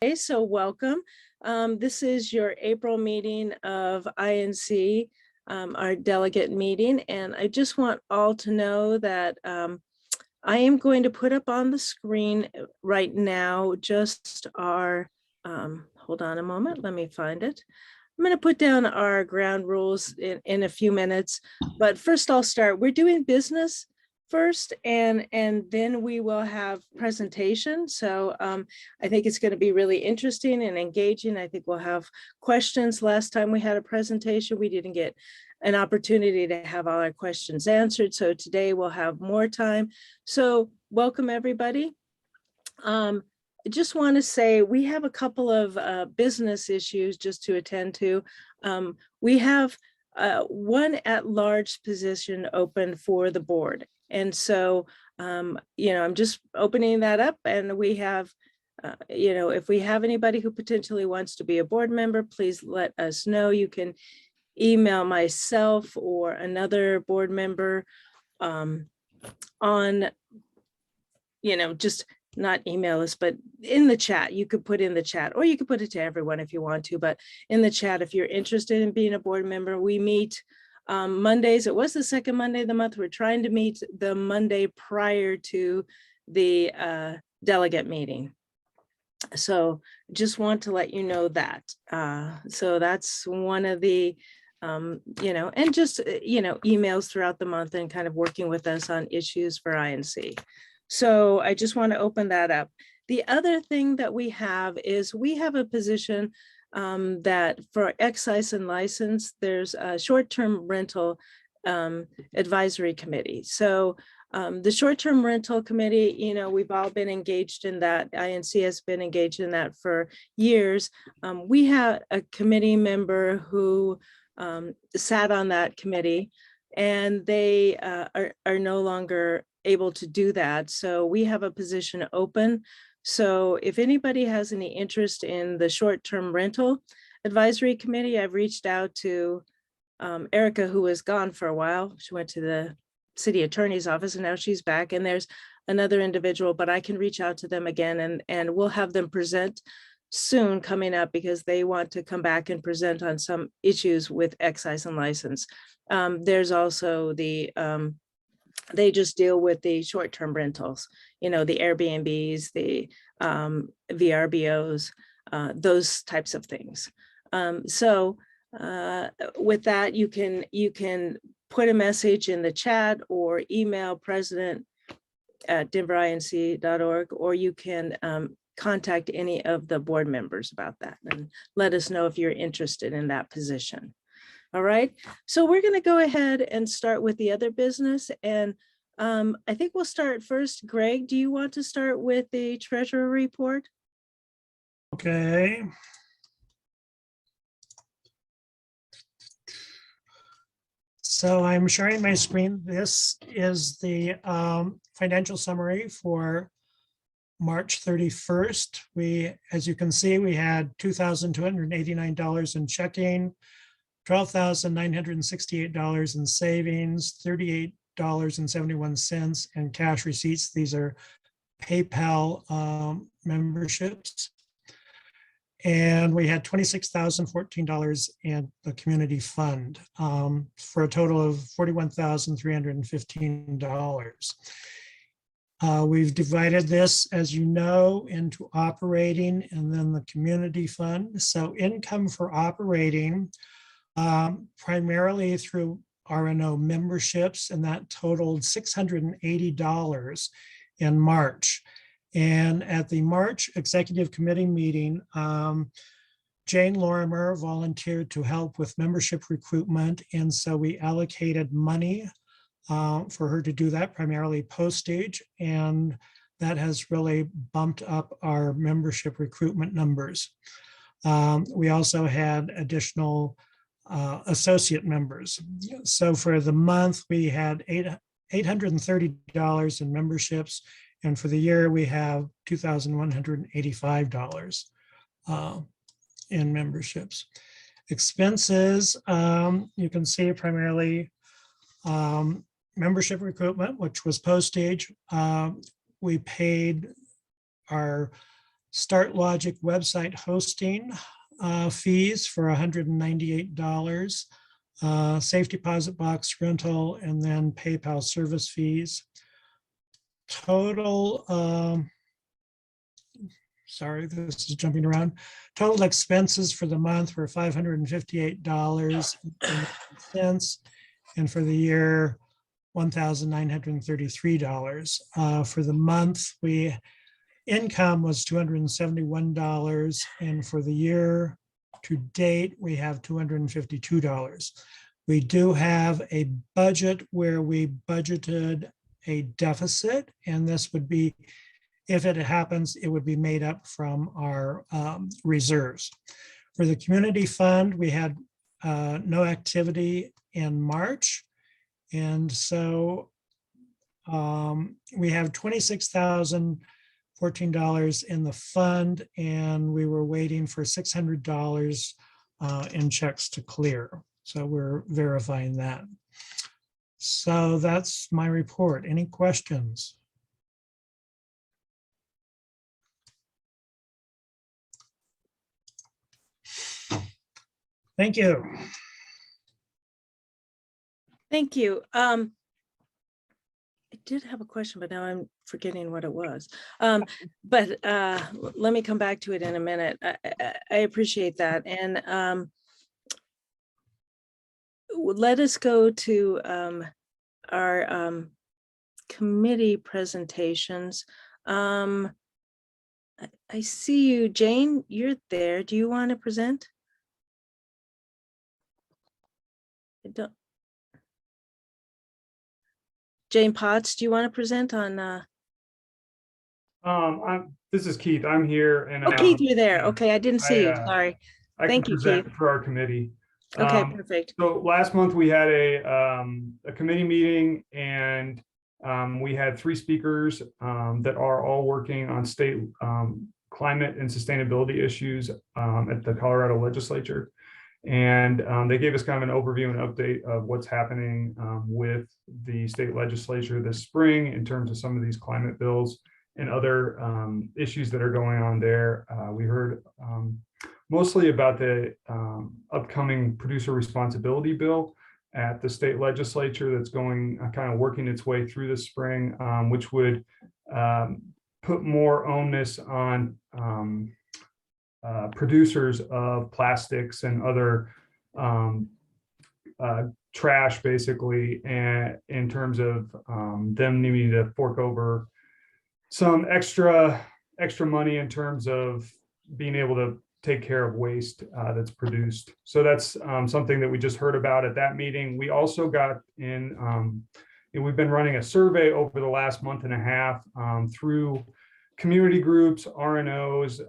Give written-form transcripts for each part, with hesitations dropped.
So welcome. This is your April meeting of INC, our delegate meeting. And I just want all to know that I am going to put up on the screen right now just our, hold on a moment, let me find it. I'm going to put down our ground rules in a few minutes, but first I'll start. We're doing business first, and then we will have presentation. So I think it's going to be really interesting and engaging. I think we'll have questions. Last time we had a presentation, we didn't get an opportunity to have all our questions answered. So today we'll have more time. So welcome everybody. I just want to say we have a couple of business issues just to attend to. We have one at-large position open for the board. And so, I'm just opening that up, and we have, if we have anybody who potentially wants to be a board member, please let us know. You can email myself or another board member on, just not email us, but in the chat. You could put in the chat, or you could put it to everyone if you want to, but in the chat, if you're interested in being a board member. We meet Mondays. It was the second Monday of the month. We're trying to meet the Monday prior to the delegate meeting. So just want to let you know that. So that's one of the, and just, emails throughout the month and kind of working with us on issues for INC. So I just want to open that up. The other thing that we have is we have a position that for excise and license, there's a short-term rental advisory committee. So the short-term rental committee, we've all been engaged in that. INC has been engaged in that for years. We had a committee member who sat on that committee, and they are no longer able to do that. So we have a position open. So if anybody has any interest in the short-term rental advisory committee, I've reached out to Erica, who was gone for a while. She went to the city attorney's office and now she's back, and there's another individual, but I can reach out to them again, and we'll have them present soon coming up, because they want to come back and present on some issues with excise and license. There's also the they just deal with the short-term rentals, the Airbnbs, the VRBOs, those types of things. So with that, you can put a message in the chat or email president@denverinc.org, or you can contact any of the board members about that and let us know if you're interested in that position. All right, so we're going to go ahead and start with the other business. And I think we'll start first. Greg, do you want to start with the treasurer report? Okay. So I'm sharing my screen. This is the financial summary for March 31st. As you can see, we had $2,289 in checking, $12,968 in savings, $38.71 in cash receipts. These are PayPal memberships. And we had $26,014 in the community fund for a total of $41,315. We've divided this, as you know, into operating and then the community fund. So income for operating, primarily through R&O memberships, and that totaled $680 in March. And at the March Executive Committee meeting, Jane Lorimer volunteered to help with membership recruitment. And so we allocated money for her to do that, primarily postage. And that has really bumped up our membership recruitment numbers. We also had additional associate members. So for the month, we had $830 in memberships. And for the year, we have $2,185 in memberships. Expenses, you can see primarily membership recruitment, which was postage. We paid our Start Logic website hosting fees for $198, safe deposit box rental, and then PayPal service fees. Total, sorry, this is jumping around. Total expenses for the month were $558.00, and for the year, $1,933. For the month, income was $271, and for the year to date, we have $252. We do have a budget where we budgeted a deficit, and this would be, if it happens, it would be made up from our reserves. For the community fund, we had no activity in March, and so we have $26,014 in the fund, and we were waiting for $600 in checks to clear. So we're verifying that. So that's my report. Any questions? Thank you. Thank you. I did have a question, but now I'm forgetting what it was. But let me come back to it in a minute. I appreciate that. And let us go to our committee presentations. I see you, Jane, you're there. Do you want to present? I don't. Jane Potts, do you want to present on? This is Keith. I'm here, and Oh, Keith, you're there. Okay, I didn't see you. Sorry. I Thank can you, present Keith. for our committee. Okay, perfect. So last month we had a committee meeting, and we had 3 speakers that are all working on state climate and sustainability issues at the Colorado legislature. And they gave us kind of an overview and update of what's happening with the state legislature this spring in terms of some of these climate bills and other issues that are going on there. We heard mostly about the upcoming producer responsibility bill at the state legislature that's going kind of working its way through this spring, which would put more onus on producers of plastics and other trash, basically, and in terms of them needing to fork over some extra money in terms of being able to take care of waste that's produced. So that's something that we just heard about at that meeting. We also got in, we've been running a survey over the last month and a half through community groups, RNOs,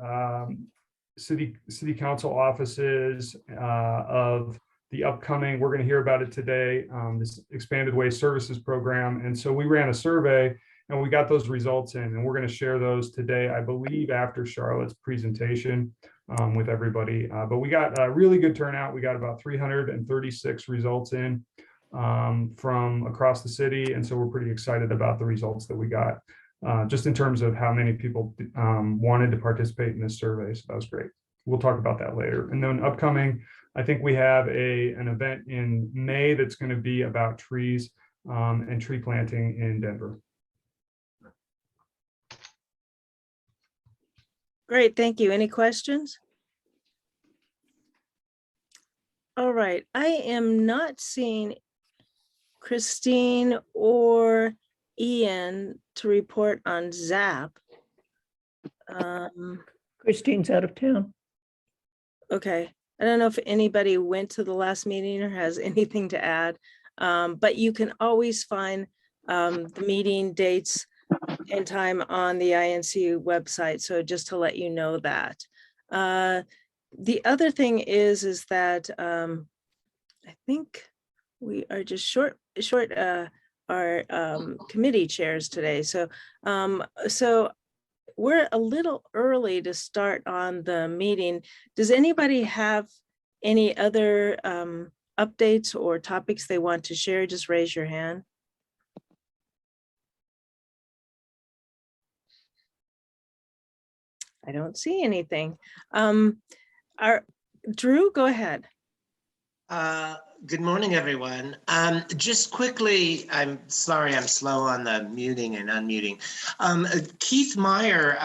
city council offices of the upcoming, we're going to hear about it today, this expanded waste services program. And so we ran a survey and we got those results in, and we're going to share those today, I believe, after Charlotte's presentation with everybody. But we got a really good turnout. We got about 336 results in from across the city. And so we're pretty excited about the results that we got. Just in terms of how many people wanted to participate in this survey. So that was great. We'll talk about that later. And then upcoming, I think we have an event in May that's going to be about trees and tree planting in Denver. Great, thank you. Any questions? All right, I am not seeing Christine or Ian to report on ZAP. Christine's out of town. Okay, I don't know if anybody went to the last meeting or has anything to add, but you can always find the meeting dates and time on the INC website. So just to let you know that. The other thing is that I think we are just short our committee chairs today. So so we're a little early to start on the meeting. Does anybody have any other updates or topics they want to share? Just raise your hand. I don't see anything. Drew, go ahead. Good morning, everyone. Just quickly, I'm sorry I'm slow on the muting and unmuting. Keith Meyer,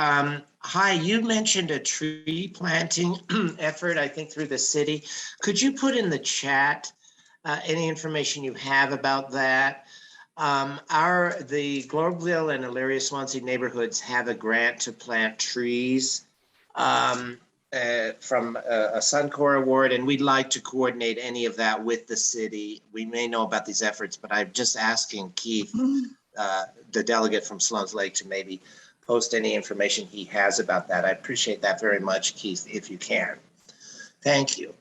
hi, you mentioned a tree planting effort, I think, through the city. Could you put in the chat any information you have about that? The Globeville and Elyria Swansea neighborhoods have a grant to plant trees from a Suncor award, and we'd like to coordinate any of that with the city. We may know about these efforts, but I'm just asking Keith, the delegate from Sloan's Lake, to maybe post any information he has about that. I appreciate that very much, Keith, if you can. Thank you.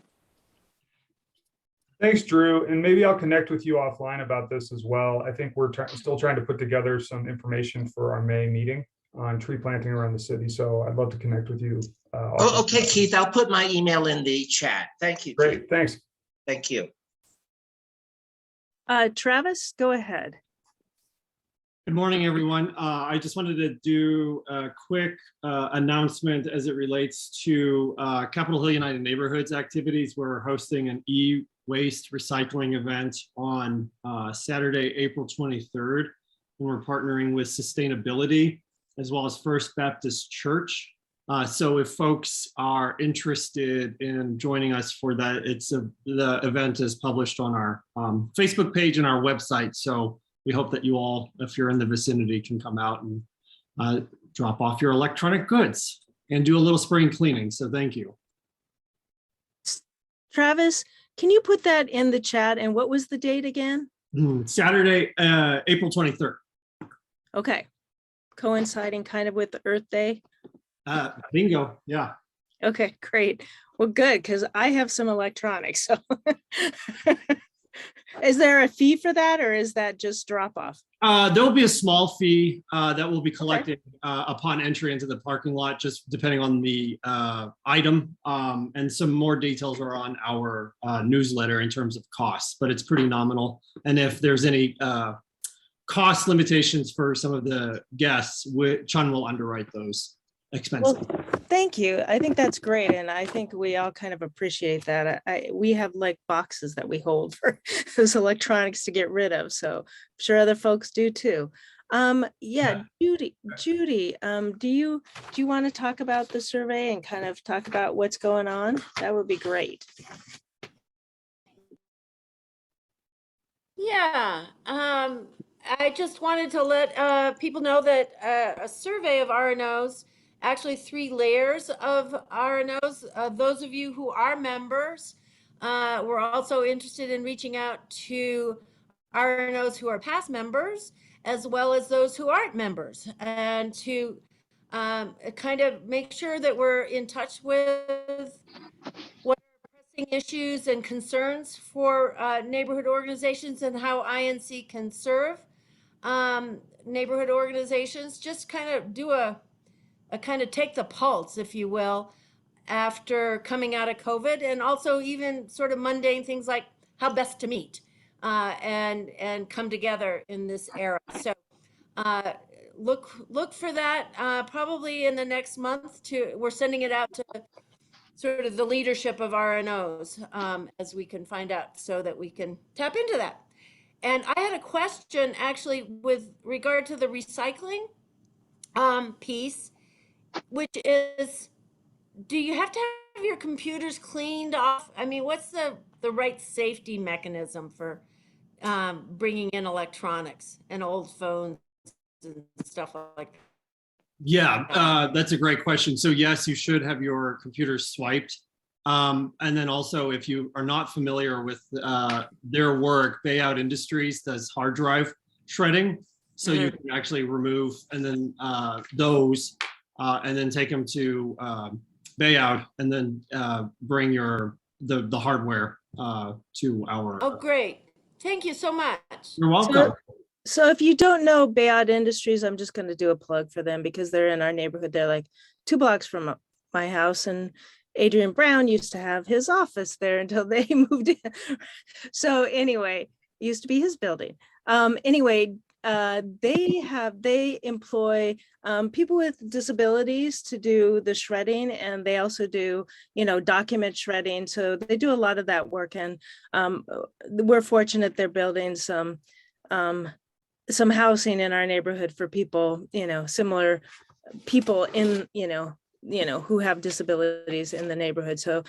Thanks, Drew. And maybe I'll connect with you offline about this as well. I think we're still trying to put together some information for our May meeting on tree planting around the city. So I'd love to connect with you. Oh, okay, Keith, I'll put my email in the chat. Thank you, Great, Keith. thanks. Thank you. Travis, go ahead. Good morning, everyone. I just wanted to do a quick announcement as it relates to Capitol Hill United Neighborhoods activities. We're hosting an e-waste recycling event on Saturday, April 23rd. And we're partnering with Sustainability as well as First Baptist Church. So if folks are interested in joining us for that, the event is published on our Facebook page and our website. So we hope that you all, if you're in the vicinity, can come out and drop off your electronic goods and do a little spring cleaning. So thank you. Travis, can you put that in the chat? And what was the date again? Saturday, April 23rd. Okay. Coinciding kind of with the Earth Day. Bingo. Yeah. Okay, great. Well, good, because I have some electronics. So is there a fee for that, or is that just drop off? There'll be a small fee that will be collected upon entry into the parking lot, just depending on the item. And some more details are on our newsletter in terms of costs, but it's pretty nominal. And if there's any cost limitations for some of the guests, Chun will underwrite those expenses. Well, thank you. I think that's great. And I think we all kind of appreciate that. We have like boxes that we hold for those electronics to get rid of. So I'm sure other folks do too. Yeah, Judy, do you want to talk about the survey and kind of talk about what's going on? That would be great. Yeah, I just wanted to let people know that a survey of RNOs, actually 3 layers of RNOs, those of you who are members, we're also interested in reaching out to RNOs who are past members, as well as those who aren't members, and to kind of make sure that we're in touch with what are pressing issues and concerns for neighborhood organizations and how INC can serve neighborhood organizations. Just kind of do a kind of take the pulse, if you will, after coming out of COVID, and also even sort of mundane things like how best to meet and come together in this era. So look for that probably in the next month. We're sending it out to sort of the leadership of RNOs as we can find out, so that we can tap into that. And I had a question actually with regard to the recycling piece, which is, do you have to have your computers cleaned off? I mean, what's the right safety mechanism for bringing in electronics and old phones and stuff like that? Yeah, that's a great question. So yes, you should have your computer swiped. And then also, if you are not familiar with their work, Bayout Industries does hard drive shredding. So you can actually remove and then those and then take them to Bayout and then bring the hardware to our. Oh, great. Thank you so much. You're welcome. So if you don't know Bayout Industries, I'm just going to do a plug for them because they're in our neighborhood. They're like 2 blocks from my house, and Adrian Brown used to have his office there until they moved in. So anyway, it used to be his building. Anyway, they employ people with disabilities to do the shredding, and they also do, document shredding. So they do a lot of that work, and we're fortunate they're building some housing in our neighborhood for people, similar people in, who have disabilities in the neighborhood. So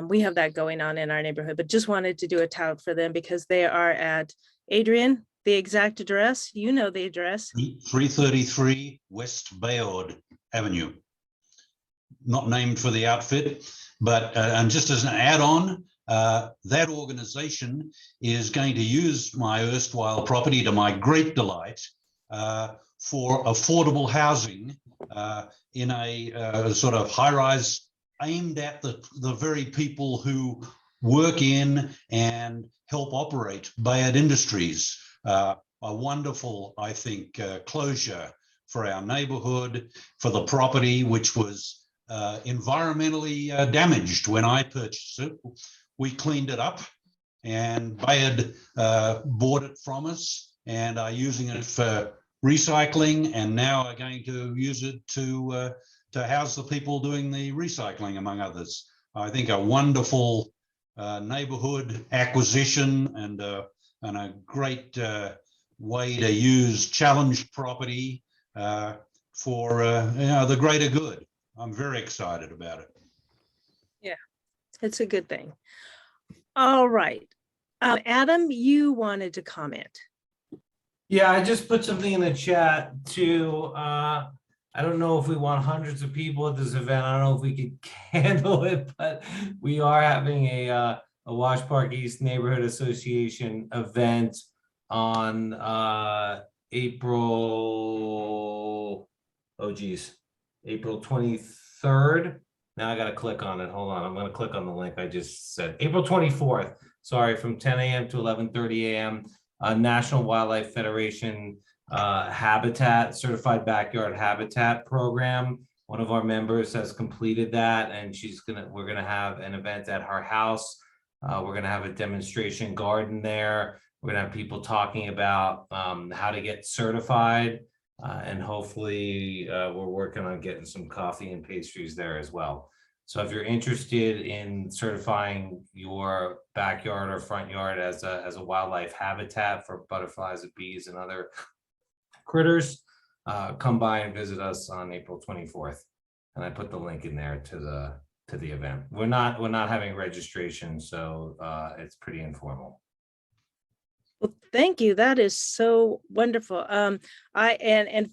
we have that going on in our neighborhood, but just wanted to do a tout for them because they are at Adrian, the exact address, the address. 333 West Bayard Avenue. Not named for the outfit, but and just as an add-on, that organization is going to use my erstwhile property, to my great delight, for affordable housing in a sort of high-rise aimed at the very people who work in and help operate Bayard Industries. A wonderful, I think, closure for our neighborhood, for the property, which was environmentally damaged when I purchased it. We cleaned it up, and Bayard bought it from us and are using it for recycling, and now are going to use it to house the people doing the recycling, among others. I think a wonderful neighborhood acquisition, and a great way to use challenged property for the greater good. I'm very excited about it. Yeah, it's a good thing. All right. Adam, you wanted to comment. Yeah, I just put something in the chat too. I don't know if we want hundreds of people at this event. I don't know if we could handle it, but we are having a Wash Park East Neighborhood Association event on April 23rd. Now I got to click on it. Hold on. I'm going to click on the link I just said. April 24th. Sorry, from 10 a.m. to 11:30 a.m. National Wildlife Federation Habitat Certified Backyard Habitat Program. One of our members has completed that, and we're gonna have an event at her house. We're gonna have a demonstration garden there. We're gonna have people talking about how to get certified, and hopefully we're working on getting some coffee and pastries there as well. So if you're interested in certifying your backyard or front yard as a wildlife habitat for butterflies and bees and other critters, come by and visit us on April 24th. And I put the link in there to the event. We're not having registration, so it's pretty informal. Well, thank you. That is so wonderful. And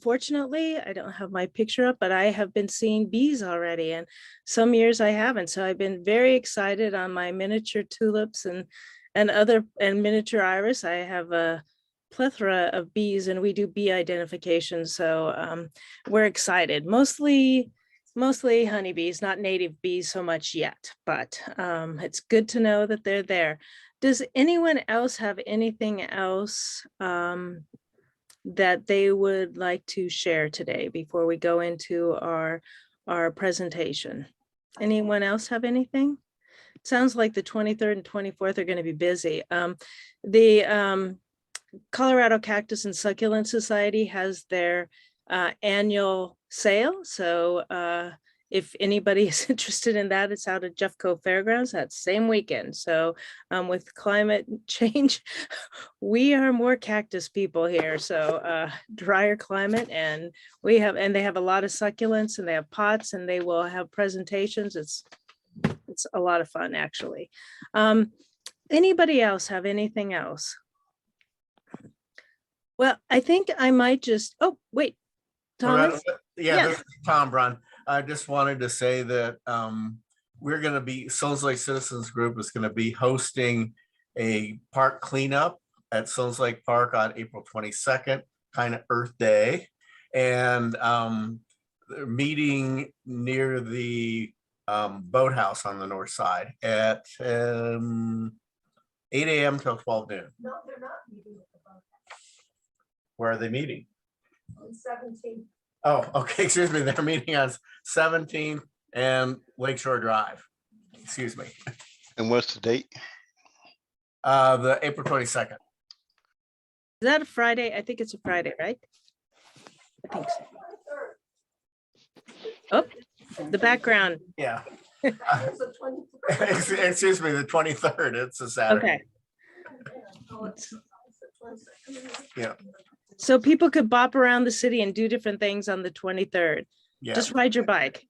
fortunately, I don't have my picture up, but I have been seeing bees already, and some years I haven't. So I've been very excited on my miniature tulips and miniature iris. I have a plethora of bees, and we do bee identification. So we're excited. Mostly honeybees, not native bees so much yet, but it's good to know that they're there. Does anyone else have anything else that they would like to share today before we go into our presentation? Anyone else have anything? It sounds like the 23rd and 24th are going to be busy. The Colorado Cactus and Succulent Society has their annual sale. So if anybody is interested in that, it's out at Jeffco Fairgrounds that same weekend. So with climate change, we are more cactus people here. So drier climate, and they have a lot of succulents, and they have pots, and they will have presentations. It's a lot of fun, actually. Anybody else have anything else? Well, I think I might just, oh, wait, Thomas? Yeah, this is Tom Brun. I just wanted to say that we're going to be, Sills Lake Citizens Group is going to be hosting a park cleanup at Sills Lake Park on April 22nd, kind of Earth Day. And they're meeting near the boathouse on the north side at 8 a.m. till 12 noon. No, they're not meeting at the boathouse. Where are they meeting? On 17th. Oh, okay, excuse me. They're meeting on 17th and Lakeshore Drive. Excuse me. And what's the date? The April 22nd. Is that a Friday? I think it's a Friday, right? I think so. Oh, the background. Yeah. It's the 23rd. Excuse me, the 23rd. It's a Saturday. Okay. Yeah. So people could bop around the city and do different things on the 23rd. Yeah. Just ride your bike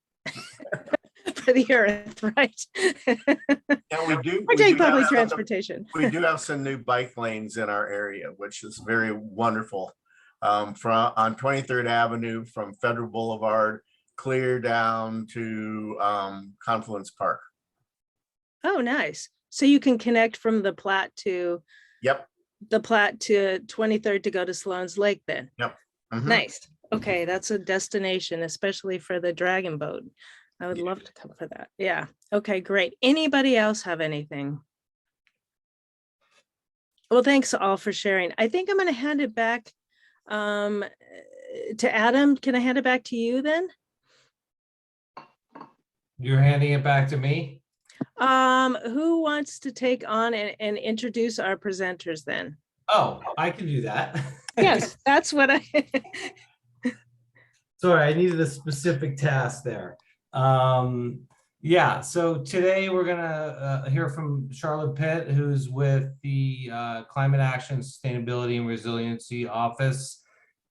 for the earth, right? And we do. Or we take do have public some- transportation. We do have some new bike lanes in our area, which is very wonderful. From on 23rd Avenue from Federal Boulevard clear down to Confluence Park. Oh, nice. So you can connect from the Platte to Yep. 23rd to go to Sloan's Lake then. Yep. Mhm. Nice. Okay, that's a destination, especially for the dragon boat. I would love to come for that. Yeah. Okay, great. Anybody else have anything? Well, thanks all for sharing. I think I'm going to hand it back to Adam. Can I hand it back to you then? You're handing it back to me? Who wants to take on and introduce our presenters then? Oh, I can do that. Yes, that's what I. Sorry, I needed a specific task there. Yeah, so today we're gonna hear from Charlotte Pitt, who's with the Climate Action, Sustainability and Resiliency Office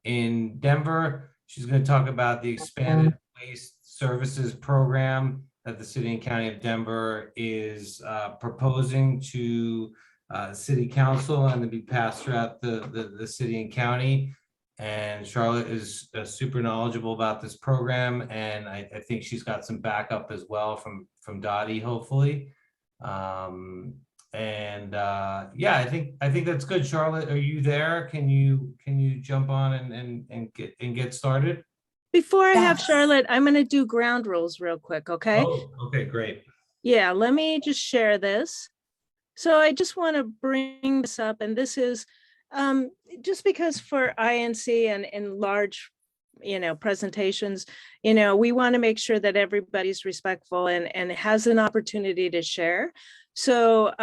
in Denver. She's gonna talk about the expanded waste services program that the City and County of Denver is proposing to City Council and to be passed throughout the city and county. And Charlotte is super knowledgeable about this program, and I think she's got some backup as well from DOTI, hopefully. Yeah, I think that's good. Charlotte, are you there? Can you jump on and get started? Before I have Charlotte, I'm going to do ground rules real quick, okay? Oh, okay, great. Yeah, let me just share this. So I just want to bring this up, and this is just because for INC and large, presentations, we want to make sure that everybody's respectful and has an opportunity to share. So,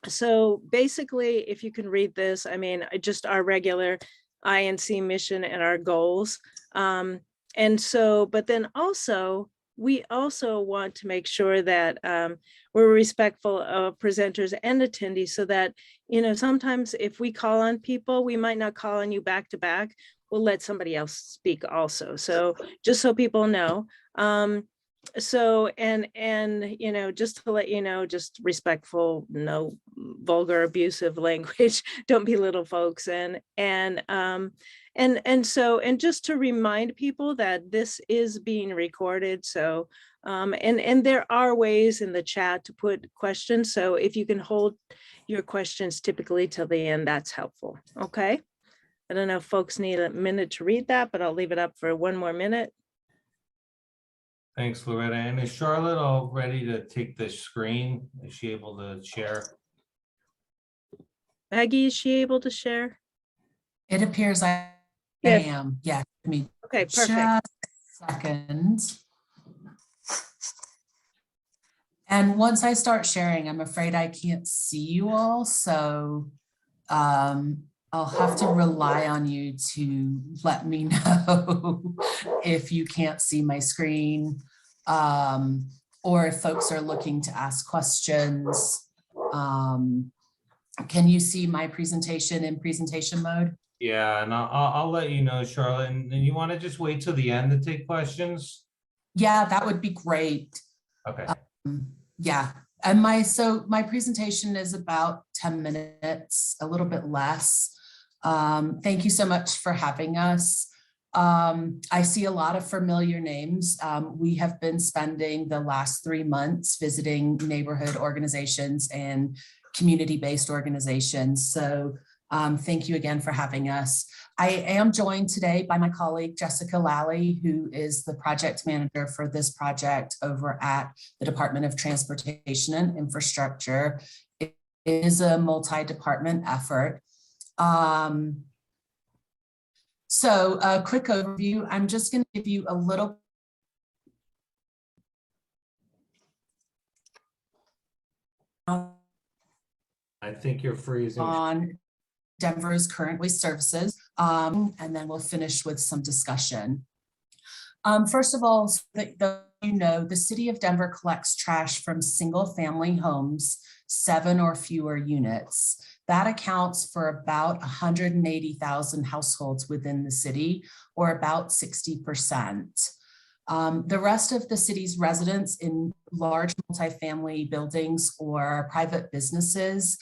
so basically, if you can read this, I mean, just our regular INC mission and our goals. And so, but then also, we also want to make sure that we're respectful of presenters and attendees so that, sometimes if we call on people, we might not call on you back to back. We'll let somebody else speak also. So just so people know. So, and just to let you know, just respectful, no vulgar, abusive language, don't belittle folks. And just to remind people that this is being recorded. So, and there are ways in the chat to put questions. So if you can hold your questions typically till the end, that's helpful. Okay. I don't know if folks need a minute to read that, but I'll leave it up for one more minute. Thanks, Loretta. And is Charlotte all ready to take the screen? Is she able to share? Maggie, is she able to share? It appears I Yes. am. Yeah. Give me Okay, perfect. just a second. And once I start sharing, I'm afraid I can't see you all. So I'll have to rely on you to let me know if you can't see my screen, or if folks are looking to ask questions. Can you see my presentation in presentation mode? Yeah, and I'll let you know, Charlotte. And you want to just wait till the end to take questions? Yeah, that would be great. Okay. Yeah, and my presentation is about 10 minutes, a little bit less. Thank you so much for having us. I see a lot of familiar names. We have been spending the last 3 months visiting neighborhood organizations and community-based organizations. So thank you again for having us. I am joined today by my colleague, Jessica Lally, who is the project manager for this project over at the Department of Transportation and Infrastructure. It is a multi-department effort. So a quick overview, I'm just going to give you a little I think you're freezing. on Denver's current waste services, and then we'll finish with some discussion. First of all, so that you know, the city of Denver collects trash from single-family homes, 7 or fewer units. That accounts for about 180,000 households within the city, or about 60%. The rest of the city's residents in large multifamily buildings or private businesses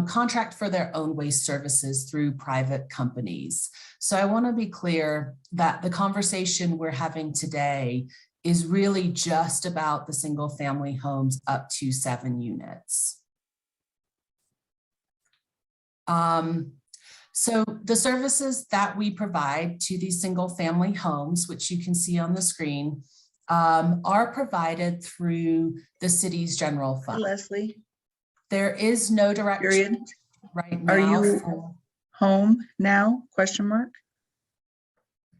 contract for their own waste services through private companies. So I want to be clear that the conversation we're having today is really just about the single family homes up to 7 units. So the services that we provide to these single family homes, which you can see on the screen, are provided through the city's general fund. Leslie, There is no direction period. right now. Are you home now? Question mark.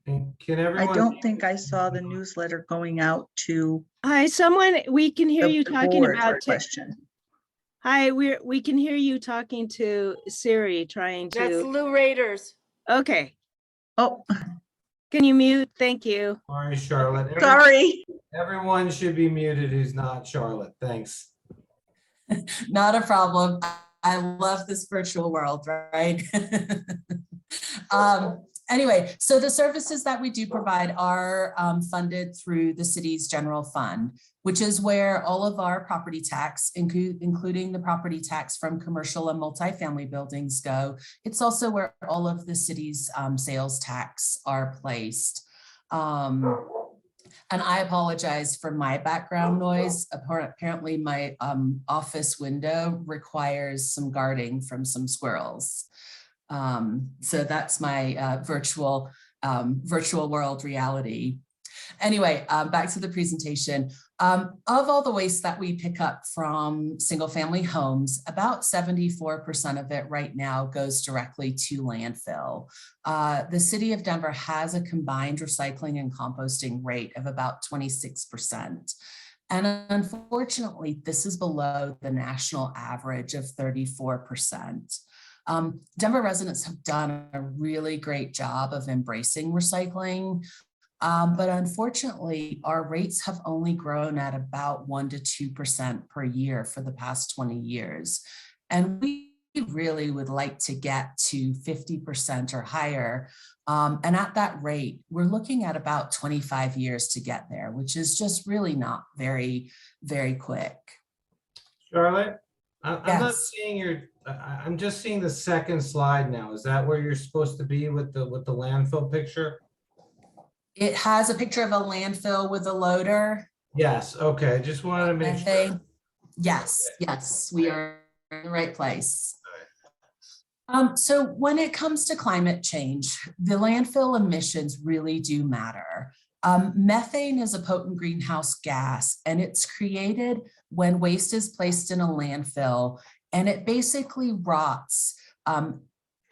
And can I everyone? don't think I saw the newsletter going out to Hi, someone, we can hear the you talking board. about, Question. hi, we can hear you talking to Siri, trying That's to, Lou Raiders. okay. Oh, Can you mute? Thank you. Sorry, Charlotte. sorry. Everyone should be muted who's not Charlotte. Thanks. Not a problem. I love this virtual world, right? Anyway, so the services that we do provide are funded through the city's general fund, which is where all of our property tax, including the property tax from commercial and multifamily buildings, go. It's also where all of the city's sales tax are placed. And I apologize for my background noise. Apparently my office window requires some guarding from some squirrels. So that's my virtual world reality. Anyway, back to the presentation. Of all the waste that we pick up from single family homes, about 74% of it right now goes directly to landfill. The city of Denver has a combined recycling and composting rate of about 26%. And unfortunately, this is below the national average of 34%. Denver residents have done a really great job of embracing recycling. But unfortunately, our rates have only grown at about 1 to 2% per year for the past 20 years. And we really would like to get to 50% or higher. And at that rate, we're looking at about 25 years to get there, which is just really not very, very quick. Charlotte, I'm not Yes. seeing your, I'm just seeing the second slide now. Is that where you're supposed to be with the landfill picture? It has a picture of a landfill with a loader. Yes, okay, just wanted to make sure. Yes, yes, we are in the right place. So when it comes to climate change, the landfill emissions really do matter. Methane is a potent greenhouse gas, and it's created when waste is placed in a landfill, and it basically rots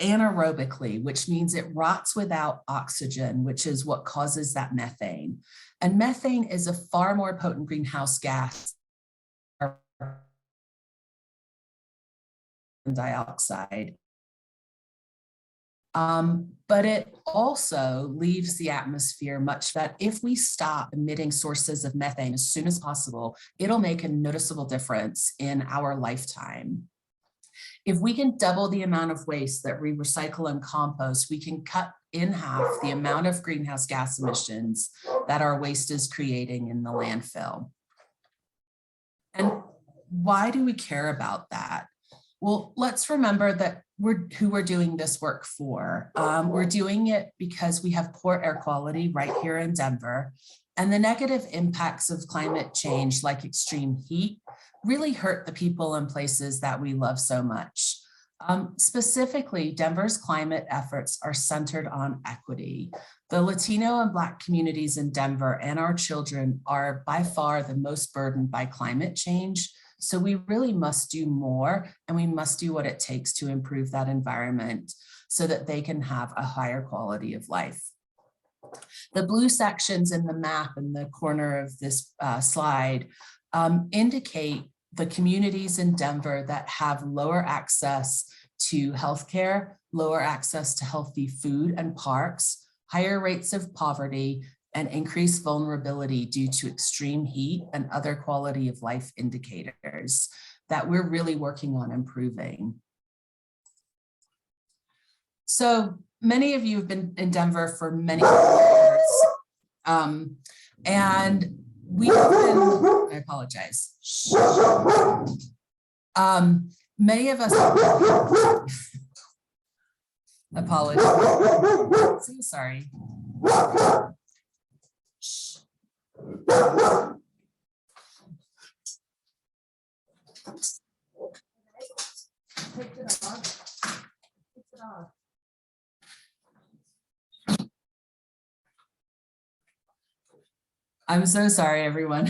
anaerobically, which means it rots without oxygen, which is what causes that methane. And methane is a far more potent greenhouse gas than dioxide. But it also leaves the atmosphere much that if we stop emitting sources of methane as soon as possible, it'll make a noticeable difference in our lifetime. If we can double the amount of waste that we recycle and compost, we can cut in half the amount of greenhouse gas emissions that our waste is creating in the landfill. And why do we care about that? Well, let's remember that who we're doing this work for. We're doing it because we have poor air quality right here in Denver, and the negative impacts of climate change, like extreme heat, really hurt the people and places that we love so much. Specifically, Denver's climate efforts are centered on equity. The Latino and Black communities in Denver and our children are by far the most burdened by climate change. So we really must do more, and we must do what it takes to improve that environment so that they can have a higher quality of life. The blue sections in the map in the corner of this slide indicate the communities in Denver that have lower access to healthcare, lower access to healthy food and parks, higher rates of poverty, and increased vulnerability due to extreme heat and other quality of life indicators that we're really working on improving. So many of you have been in Denver for many years. And we have been, I apologize. Many of us, apologize. So sorry. Take it off. Take it off. I'm so sorry, everyone.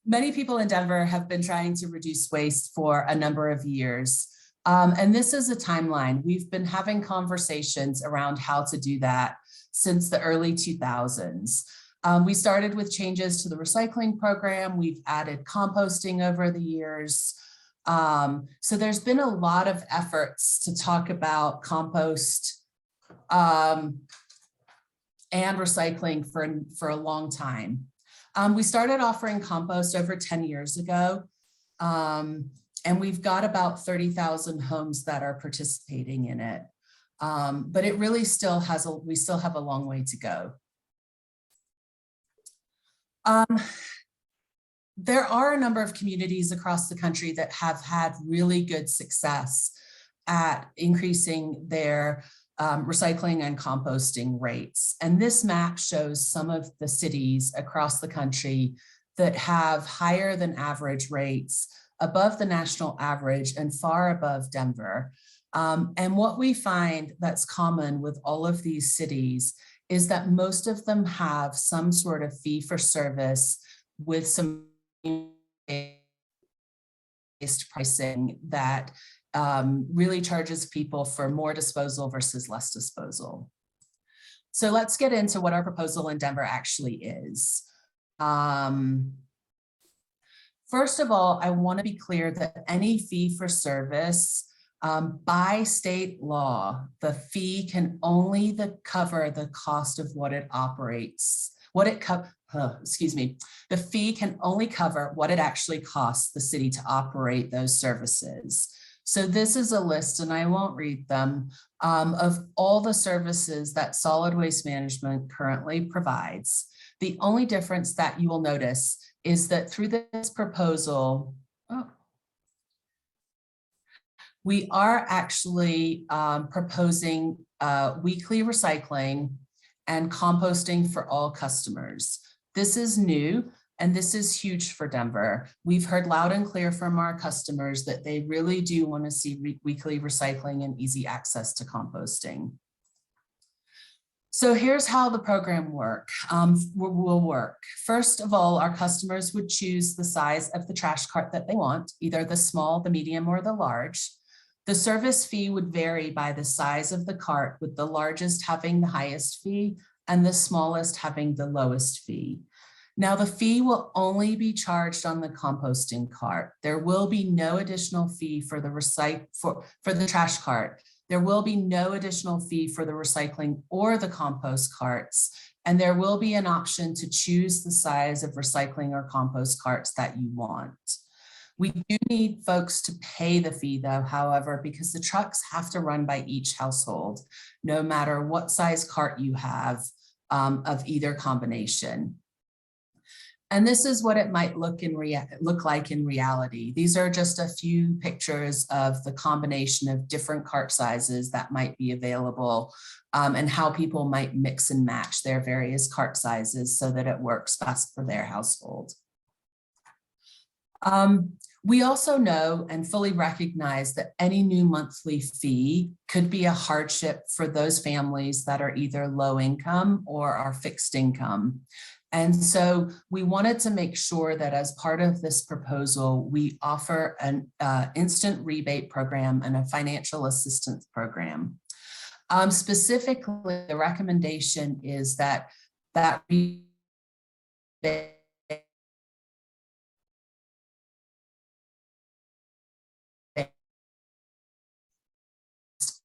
Many people in Denver have been trying to reduce waste for a number of years. And this is a timeline. We've been having conversations around how to do that since the early 2000s. We started with changes to the recycling program. We've added composting over the years. So there's been a lot of efforts to talk about compost and recycling for a long time. We started offering compost over 10 years ago, and we've got about 30,000 homes that are participating in it. But it really still has we still have a long way to go. There are a number of communities across the country that have had really good success at increasing their recycling and composting rates. And this map shows some of the cities across the country that have higher than average rates, above the national average and far above Denver. And what we find that's common with all of these cities is that most of them have some sort of fee for service with some based pricing that really charges people for more disposal versus less disposal. So let's get into what our proposal in Denver actually is. First of all, I want to be clear that any fee for service, by state law, the fee can only cover the cost of what it operates, the fee can only cover what it actually costs the city to operate those services. So this is a list, and I won't read them, of all the services that solid waste management currently provides. The only difference that you will notice is that through this proposal, we are actually proposing weekly recycling and composting for all customers. This is new, and this is huge for Denver. We've heard loud and clear from our customers that they really do want to see weekly recycling and easy access to composting. So here's how the program will work. First of all, our customers would choose the size of the trash cart that they want, either the small, the medium, or the large. The service fee would vary by the size of the cart, with the largest having the highest fee and the smallest having the lowest fee. Now, the fee will only be charged on the composting cart. There will be no additional fee for the the trash cart. There will be no additional fee for the recycling or the compost carts. And there will be an option to choose the size of recycling or compost carts that you want. We do need folks to pay the fee though, however, because the trucks have to run by each household, no matter what size cart you have of either combination. And this is what it might look like in reality. These are just a few pictures of the combination of different cart sizes that might be available and how people might mix and match their various cart sizes so that it works best for their household. We also know and fully recognize that any new monthly fee could be a hardship for those families that are either low income or are fixed income. And so we wanted to make sure that as part of this proposal, we offer an instant rebate program and a financial assistance program. Specifically, the recommendation is that rebate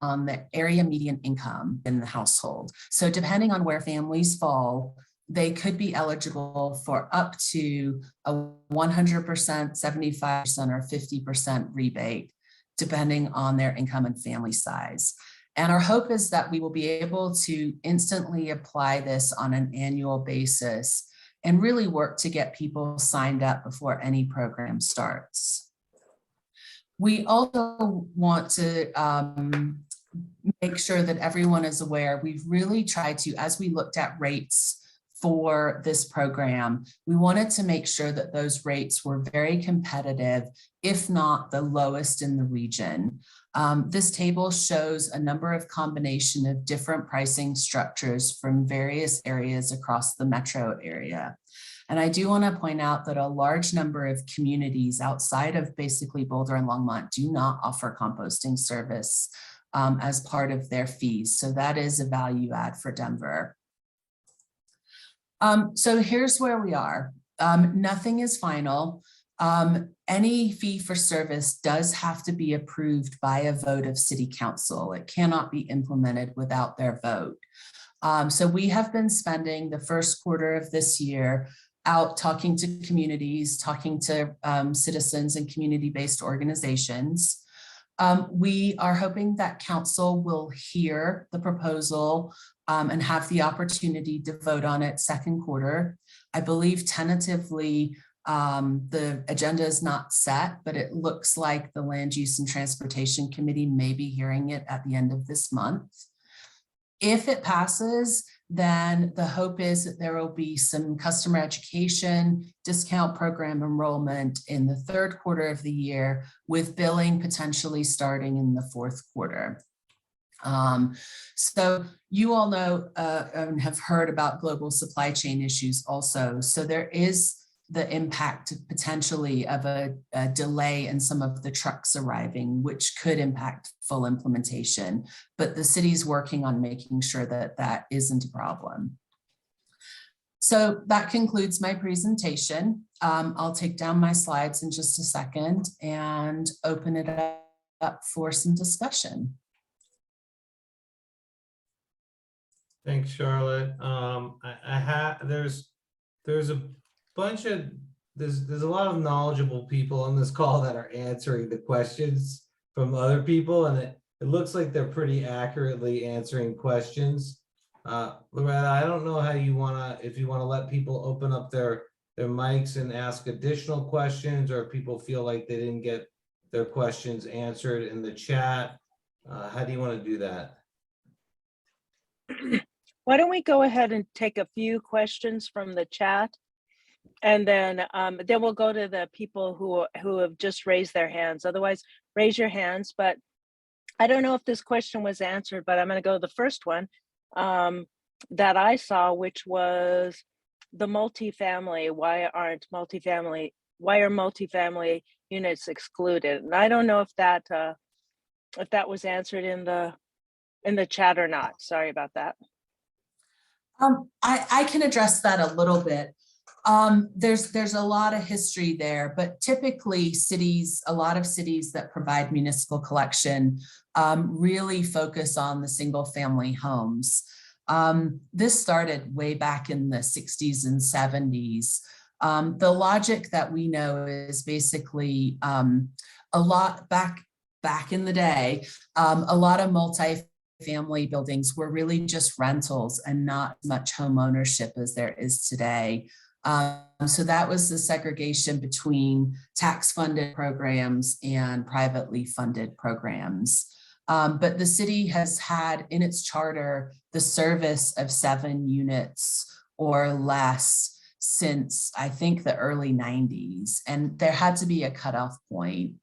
on the area median income in the household. So depending on where families fall, they could be eligible for up to a 100%, 75%, or 50% rebate, depending on their income and family size. And our hope is that we will be able to instantly apply this on an annual basis and really work to get people signed up before any program starts. We also want to make sure that everyone is aware. We've really tried to, as we looked at rates for this program, we wanted to make sure that those rates were very competitive, if not the lowest in the region. This table shows a number of combination of different pricing structures from various areas across the metro area. And I do want to point out that a large number of communities outside of basically Boulder and Longmont do not offer composting service as part of their fees. So that is a value add for Denver. So here's where we are. Nothing is final. Any fee for service does have to be approved by a vote of City Council. It cannot be implemented without their vote. So we have been spending the first quarter of this year out talking to communities, talking to citizens and community-based organizations. We are hoping that council will hear the proposal and have the opportunity to vote on it second quarter. I believe tentatively the agenda is not set, but it looks like the Land Use and Transportation Committee may be hearing it at the end of this month. If it passes, then the hope is that there will be some customer education, discount program enrollment in the third quarter of the year, with billing potentially starting in the fourth quarter. So you all know and have heard about global supply chain issues also. So there is the impact potentially of a delay in some of the trucks arriving, which could impact full implementation, but the city's working on making sure that that isn't a problem. So that concludes my presentation. I'll take down my slides in just a second and open it up for some discussion. Thanks, Charlotte. There's a bunch of there's a lot of knowledgeable people on this call that are answering the questions from other people, and it looks like they're pretty accurately answering questions. Loretta, I don't know how you if you want to let people open up their mics and ask additional questions, or if people feel like they didn't get their questions answered in the chat. How do you want to do that? Why don't we go ahead and take a few questions from the chat, and then we'll go to the people who have just raised their hands. Otherwise, raise your hands. But I don't know if this question was answered, but I'm going to go to the first one that I saw, which was the multifamily. Why are multifamily units excluded? And I don't know if that was answered in the chat or not. Sorry about that. I can address that a little bit. There's a lot of history there, but typically a lot of cities that provide municipal collection really focus on the single family homes. This started way back in the 60s and 70s. The logic that we know is basically a lot back in the day, a lot of multi-family buildings were really just rentals and not much home ownership as there is today. So that was the segregation between tax-funded programs and privately funded programs. But the city has had in its charter the service of 7 units or less since I think the early 90s, and there had to be a cutoff point.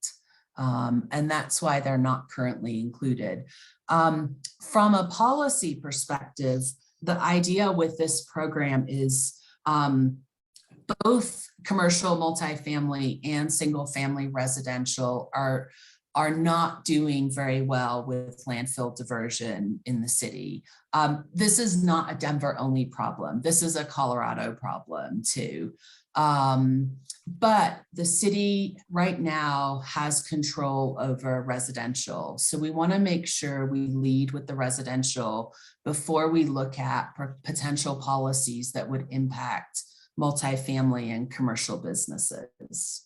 And that's why they're not currently included. From a policy perspective, the idea with this program is both commercial multifamily and single family residential are not doing very well with landfill diversion in the city. This is not a Denver only problem. This is a Colorado problem too. But the city right now has control over residential. So we want to make sure we lead with the residential before we look at potential policies that would impact multifamily and commercial businesses.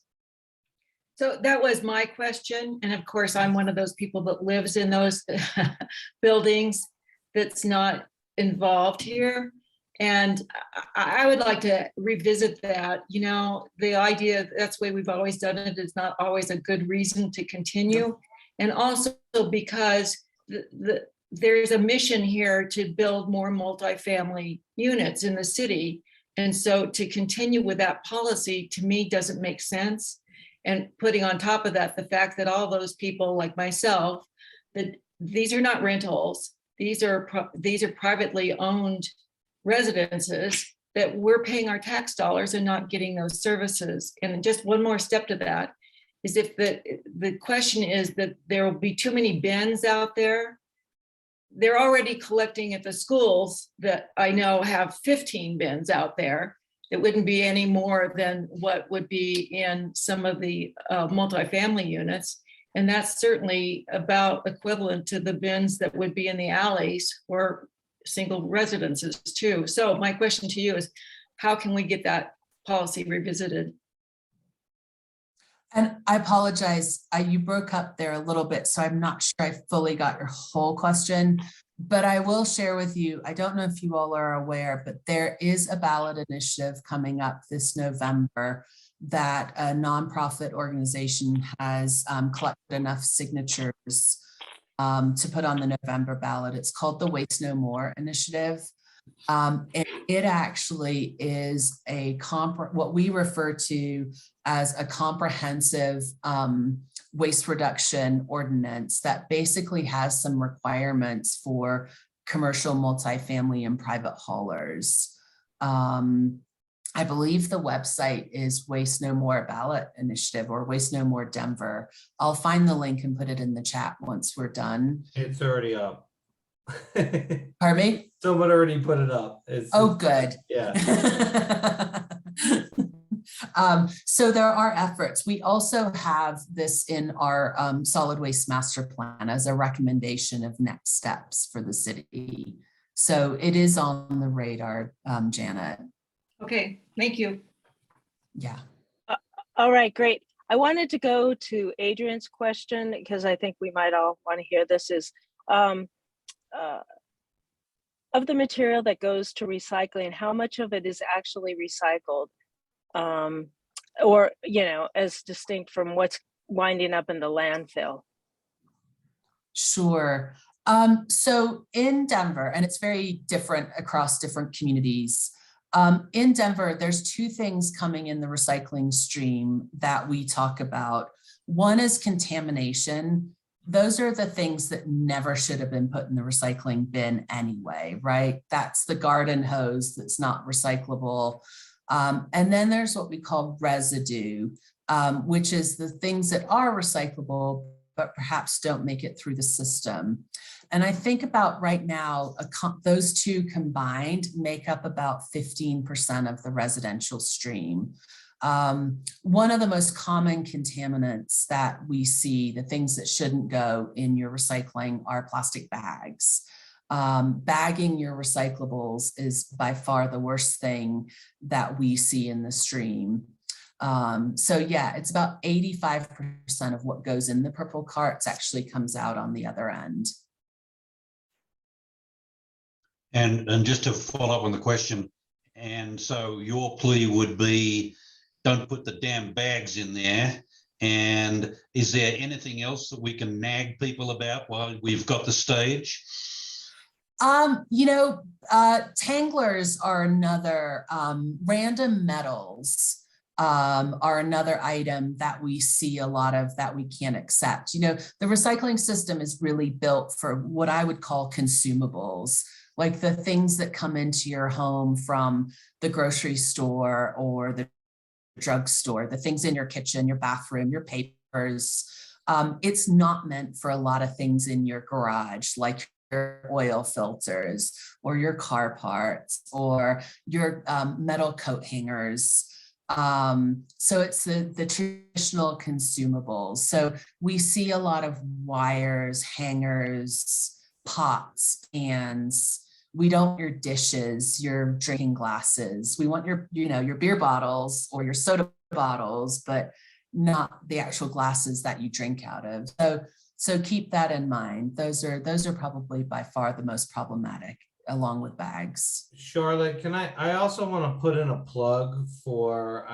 So that was my question. And of course, I'm one of those people that lives in those buildings that's not involved here. And I would like to revisit that, you know, the idea that's the way we've always done it is not always a good reason to continue. And also because there's a mission here to build more multifamily units in the city. And so to continue with that policy, to me, doesn't make sense. And putting on top of that, the fact that all those people like myself, that these are not rentals, these are privately owned residences that we're paying our tax dollars and not getting those services. And just one more step to that is if the question is that there will be too many bins out there. They're already collecting at the schools that I know have 15 bins out there. It wouldn't be any more than what would be in some of the multifamily units. And that's certainly about equivalent to the bins that would be in the alleys or single residences too. So my question to you is, how can we get that policy revisited? And I apologize, you broke up there a little bit, so I'm not sure I fully got your whole question, but I will share with you, I don't know if you all are aware, but there is a ballot initiative coming up this November that a nonprofit organization has collected enough signatures to put on the November ballot. It's called the Waste No More Initiative. It actually is what we refer to as a comprehensive waste reduction ordinance that basically has some requirements for commercial, multifamily, and private haulers. I believe the website is Waste No More Ballot Initiative or Waste No More Denver. I'll find the link and put it in the chat once we're done. It's already up. Pardon me? Someone already put it up. Oh, good. Yeah. So there are efforts. We also have this in our solid waste master plan as a recommendation of next steps for the city. So it is on the radar, Janet. Okay, thank you. Yeah. All right, great. I wanted to go to Adrian's question because I think we might all want to hear this is, of the material that goes to recycling, how much of it is actually recycled? Or, you know, as distinct from what's winding up in the landfill? Sure. So in Denver, and it's very different across different communities, in Denver, there's two things coming in the recycling stream that we talk about. One is contamination. Those are the things that never should have been put in the recycling bin anyway, right? That's the garden hose that's not recyclable. And then there's what we call residue, which is the things that are recyclable, but perhaps don't make it through the system. And I think about right now, those two combined make up about 15% of the residential stream. One of the most common contaminants that we see, the things that shouldn't go in your recycling, are plastic bags. Bagging your recyclables is by far the worst thing that we see in the stream. So yeah, it's about 85% of what goes in the purple carts actually comes out on the other end. And just to follow up on the question, and so your plea would be, don't put the damn bags in there. And is there anything else that we can nag people about while we've got the stage? You know, tanglers are another, random metals are another item that we see a lot of that we can't accept. You know, the recycling system is really built for what I would call consumables, like the things that come into your home from the grocery store or the drugstore, the things in your kitchen, your bathroom, your papers. It's not meant for a lot of things in your garage, like your oil filters or your car parts or your metal coat hangers. So it's the traditional consumables. So we see a lot of wires, hangers, pots, pans. We don't want your dishes, your drinking glasses. We want your, your beer bottles or your soda bottles, but not the actual glasses that you drink out of. So keep that in mind. Those are probably by far the most problematic, along with bags. Charlotte, I also want to put in a plug for,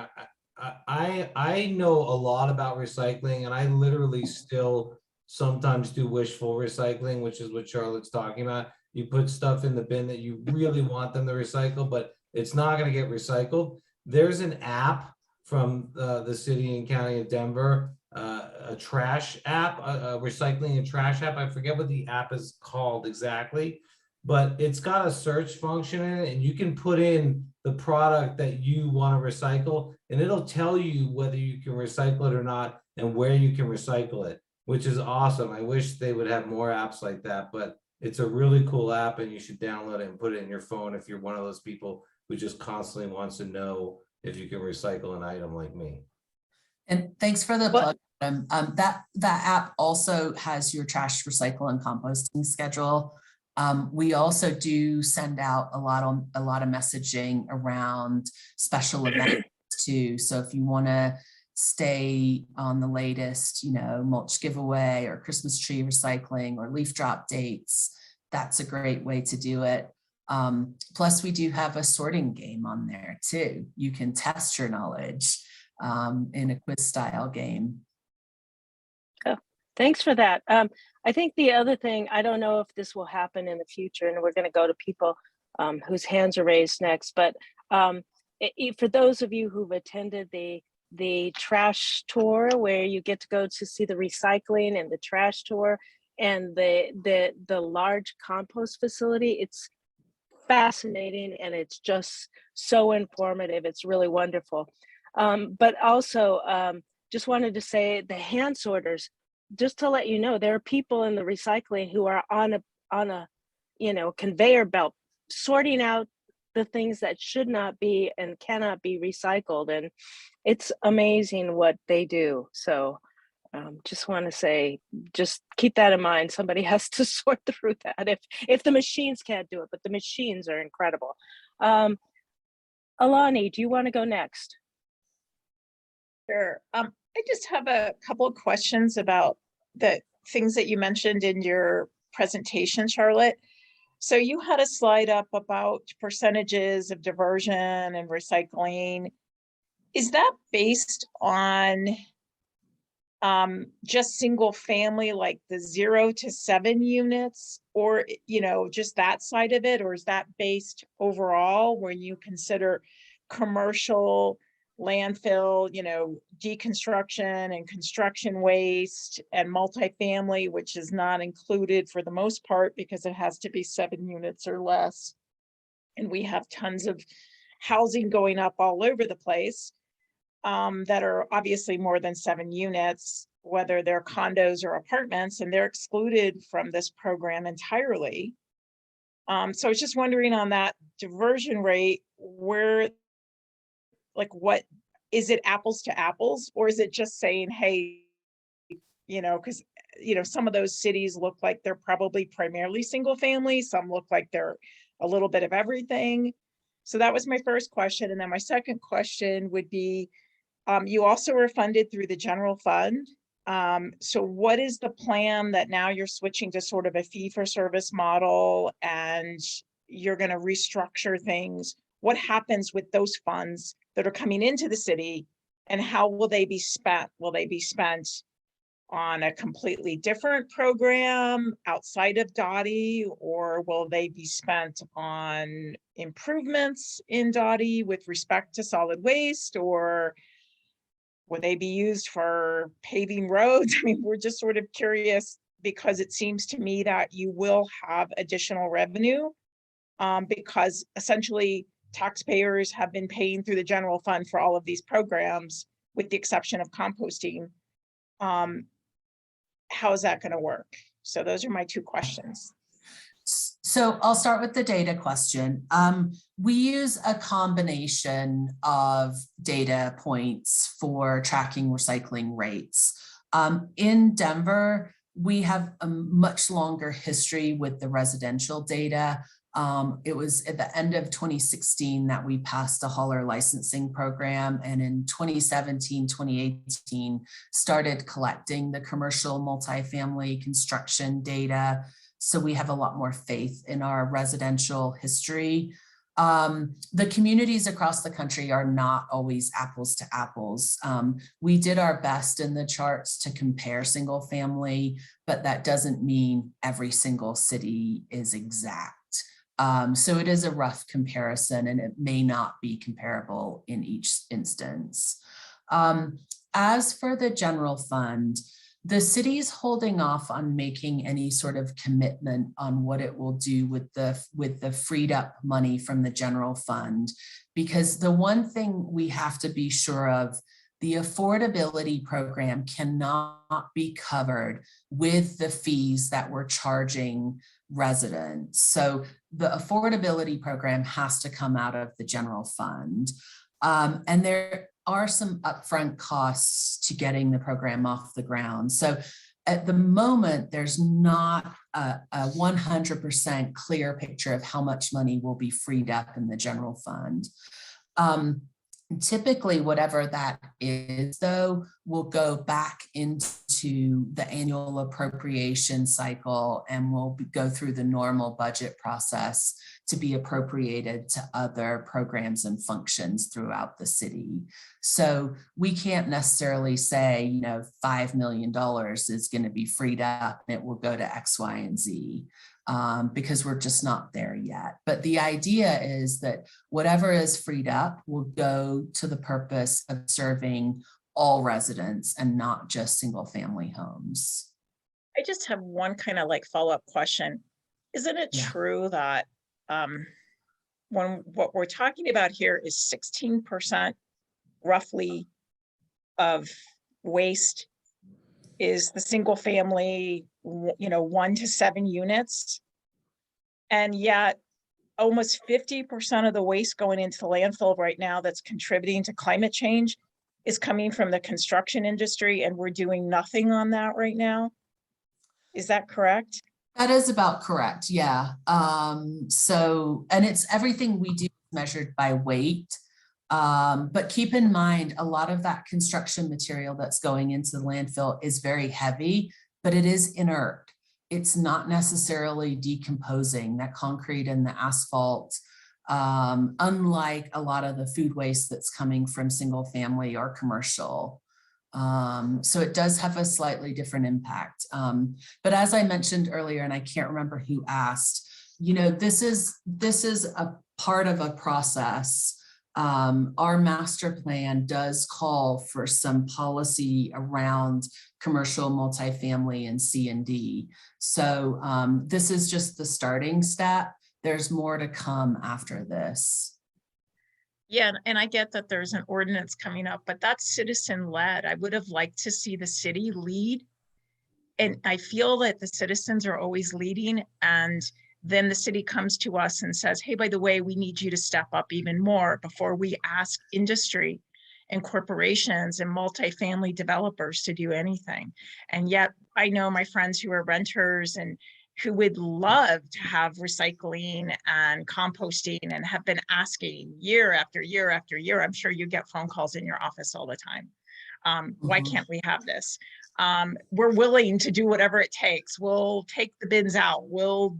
I know a lot about recycling, and I literally still sometimes do wishful recycling, which is what Charlotte's talking about. You put stuff in the bin that you really want them to recycle, but it's not going to get recycled. There's an app from the city and county of Denver, a trash app, a recycling and trash app. I forget what the app is called exactly, but it's got a search function in it, and you can put in the product that you want to recycle, and it'll tell you whether you can recycle it or not and where you can recycle it, which is awesome. I wish they would have more apps like that, but it's a really cool app, and you should download it and put it in your phone if you're one of those people who just constantly wants to know if you can recycle an item like me. And thanks for the plug. That app also has your trash, recycle, and composting schedule. We also do send out a lot of messaging around special events too. So if you want to stay on the latest, mulch giveaway or Christmas tree recycling or leaf drop dates, that's a great way to do it. Plus, we do have a sorting game on there too. You can test your knowledge in a quiz style game. Oh, thanks for that. I think the other thing, I don't know if this will happen in the future, and we're going to go to people whose hands are raised next, but for those of you who've attended the trash tour, where you get to go to see the recycling and the trash tour and the large compost facility, it's fascinating, and it's just so informative. It's really wonderful. But also, just wanted to say the hand sorters, just to let you know, there are people in the recycling who are on a conveyor belt sorting out the things that should not be and cannot be recycled, and it's amazing what they do. So just want to say, just keep that in mind. Somebody has to sort through that if the machines can't do it, but the machines are incredible. Alani, do you want to go next? Sure. I just have a couple of questions about the things that you mentioned in your presentation, Charlotte. So you had a slide up about percentages of diversion and recycling. Is that based on just single family, like the 0 to 7 units, or just that side of it? Or is that based overall when you consider commercial, landfill, deconstruction and construction waste, and multifamily, which is not included for the most part because it has to be 7 units or less? And we have tons of housing going up all over the place that are obviously more than 7 units, whether they're condos or apartments, and they're excluded from this program entirely. So I was just wondering on that diversion rate, where, what is it, apples to apples, or is it just saying, hey, because some of those cities look like they're probably primarily single family, some look like they're a little bit of everything. So that was my first question. And then my second question would be, you also were funded through the general fund. So what is the plan that now you're switching to sort of a fee-for-service model and you're going to restructure things? What happens with those funds that are coming into the city, and how will they be spent? Will they be spent on a completely different program outside of DOTI, or will they be spent on improvements in DOTI with respect to solid waste, or will they be used for paving roads? I mean, we're just sort of curious, because it seems to me that you will have additional revenue because essentially taxpayers have been paying through the general fund for all of these programs, with the exception of composting. How is that going to work? So those are my two questions. So I'll start with the data question. We use a combination of data points for tracking recycling rates. In Denver, we have a much longer history with the residential data. It was at the end of 2016 that we passed a hauler licensing program, and in 2017, 2018, started collecting the commercial multifamily construction data. So we have a lot more faith in our residential history. The communities across the country are not always apples to apples. We did our best in the charts to compare single family, but that doesn't mean every single city is exact. So it is a rough comparison, and it may not be comparable in each instance. As for the general fund, the city's holding off on making any sort of commitment on what it will do with the freed up money from the general fund, because the one thing we have to be sure of, the affordability program cannot be covered with the fees that we're charging residents. So the affordability program has to come out of the general fund. And there are some upfront costs to getting the program off the ground. So at the moment, there's not a 100% clear picture of how much money will be freed up in the general fund. Typically, whatever that is, though, will go back into the annual appropriation cycle and will go through the normal budget process to be appropriated to other programs and functions throughout the city. So we can't necessarily say, you know, $5 million is going to be freed up and it will go to X, Y, and Z. Because we're just not there yet. But the idea is that whatever is freed up will go to the purpose of serving all residents and not just single family homes. I just have one kind of like follow-up question. Isn't it true that when what we're talking about here is 16% roughly of waste is the single family, you know, 1 to 7 units. And yet almost 50% of the waste going into the landfill right now that's contributing to climate change is coming from the construction industry, and we're doing nothing on that right now. Is that correct? That is about correct, yeah. So, and it's everything we do measured by weight. But keep in mind, a lot of that construction material that's going into the landfill is very heavy, but it is inert. It's not necessarily decomposing, that concrete and the asphalt, unlike a lot of the food waste that's coming from single family or commercial. So it does have a slightly different impact. But as I mentioned earlier, and I can't remember who asked, you know, this is a part of a process. Our master plan does call for some policy around commercial multifamily and C&D. So this is just the starting step. There's more to come after this. Yeah, and I get that there's an ordinance coming up, but that's citizen-led. I would have liked to see the city lead. And I feel that the citizens are always leading, and then the city comes to us and says, hey, by the way, we need you to step up even more before we ask industry and corporations and multifamily developers to do anything. And yet I know my friends who are renters and who would love to have recycling and composting and have been asking year after year after year. I'm sure you get phone calls in your office all the time. Why can't we have this? We're willing to do whatever it takes. We'll take the bins out. We'll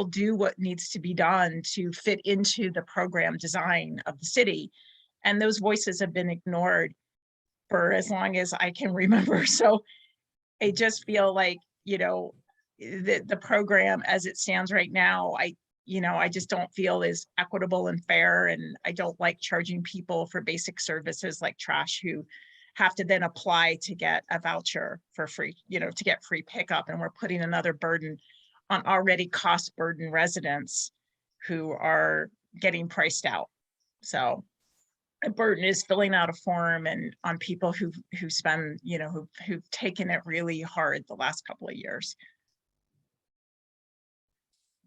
do what needs to be done to fit into the program design of the city. And those voices have been ignored for as long as I can remember. So I just feel like, you know, the program as it stands right now, I just don't feel is equitable and fair. And I don't like charging people for basic services like trash who have to then apply to get a voucher for free, you know, to get free pickup. And we're putting another burden on already cost burden residents who are getting priced out. So a burden is filling out a form and on people who spend, you know, who've taken it really hard the last couple of years.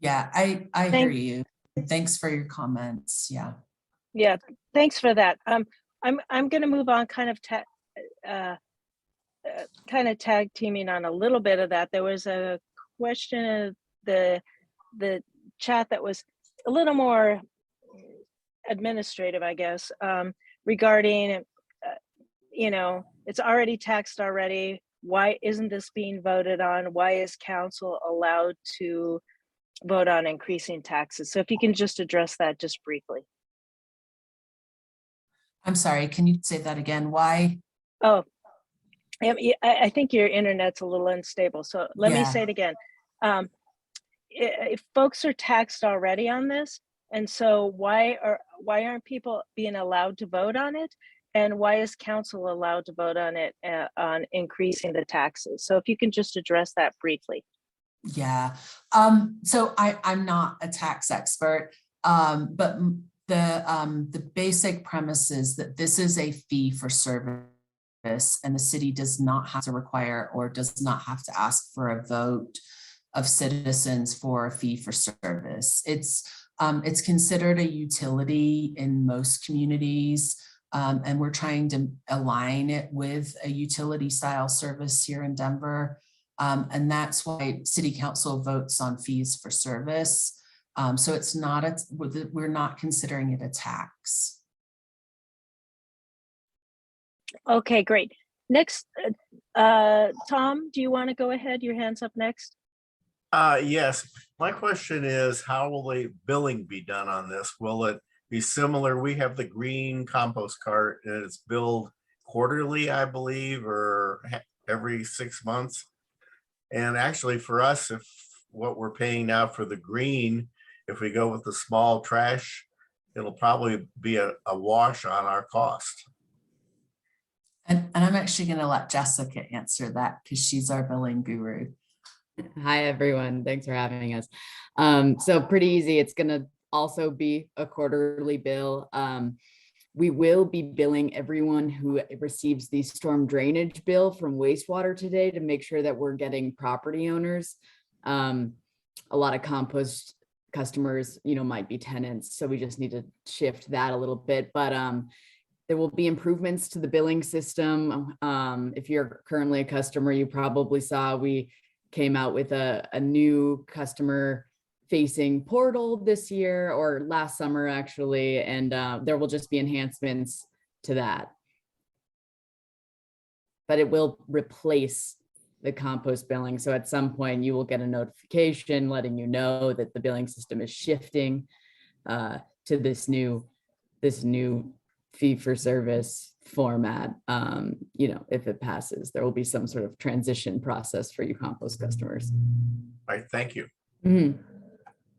Yeah, I hear Thank- you. Thanks for your comments. Yeah. Yeah, thanks for that. I'm going to move on kind of tag teaming on a little bit of that. There was a question of the chat that was a little more administrative, I guess, regarding, it's already taxed already. Why isn't this being voted on? Why is council allowed to vote on increasing taxes? So if you can just address that just briefly. I'm sorry, can you say that again? Why? Oh, I think your internet's a little unstable. So let me say it again. If folks are taxed already on this, and so why aren't people being allowed to vote on it? And why is council allowed to vote on it, on increasing the taxes? So if you can just address that briefly. Yeah, so I'm not a tax expert, but the basic premise is that this is a fee for service, and the city does not have to require or does not have to ask for a vote of citizens for a fee for service. It's considered a utility in most communities, and we're trying to align it with a utility style service here in Denver. And that's why city council votes on fees for service. So it's not, we're not considering it a tax. Okay, great. Next, Tom, do you want to go ahead? Your hand's up next. Yes, my question is, how will the billing be done on this? Will it be similar? We have the green compost cart and it's billed quarterly, I believe, or every 6 months. And actually for us, if what we're paying now for the green, if we go with the small trash, it'll probably be a wash on our cost. And I'm actually going to let Jessica answer that because she's our billing guru. Hi, everyone. Thanks for having us. So pretty easy. It's going to also be a quarterly bill. We will be billing everyone who receives the storm drainage bill from wastewater today to make sure that we're getting property owners. A lot of compost customers, might be tenants. So we just need to shift that a little bit, but there will be improvements to the billing system. If you're currently a customer, you probably saw we came out with a new customer facing portal this year or last summer actually, and there will just be enhancements to that. But it will replace the compost billing. So at some point you will get a notification letting you know that the billing system is shifting to this new fee for service format. If it passes, there will be some sort of transition process for you compost customers. All right, thank you. Mm-hmm.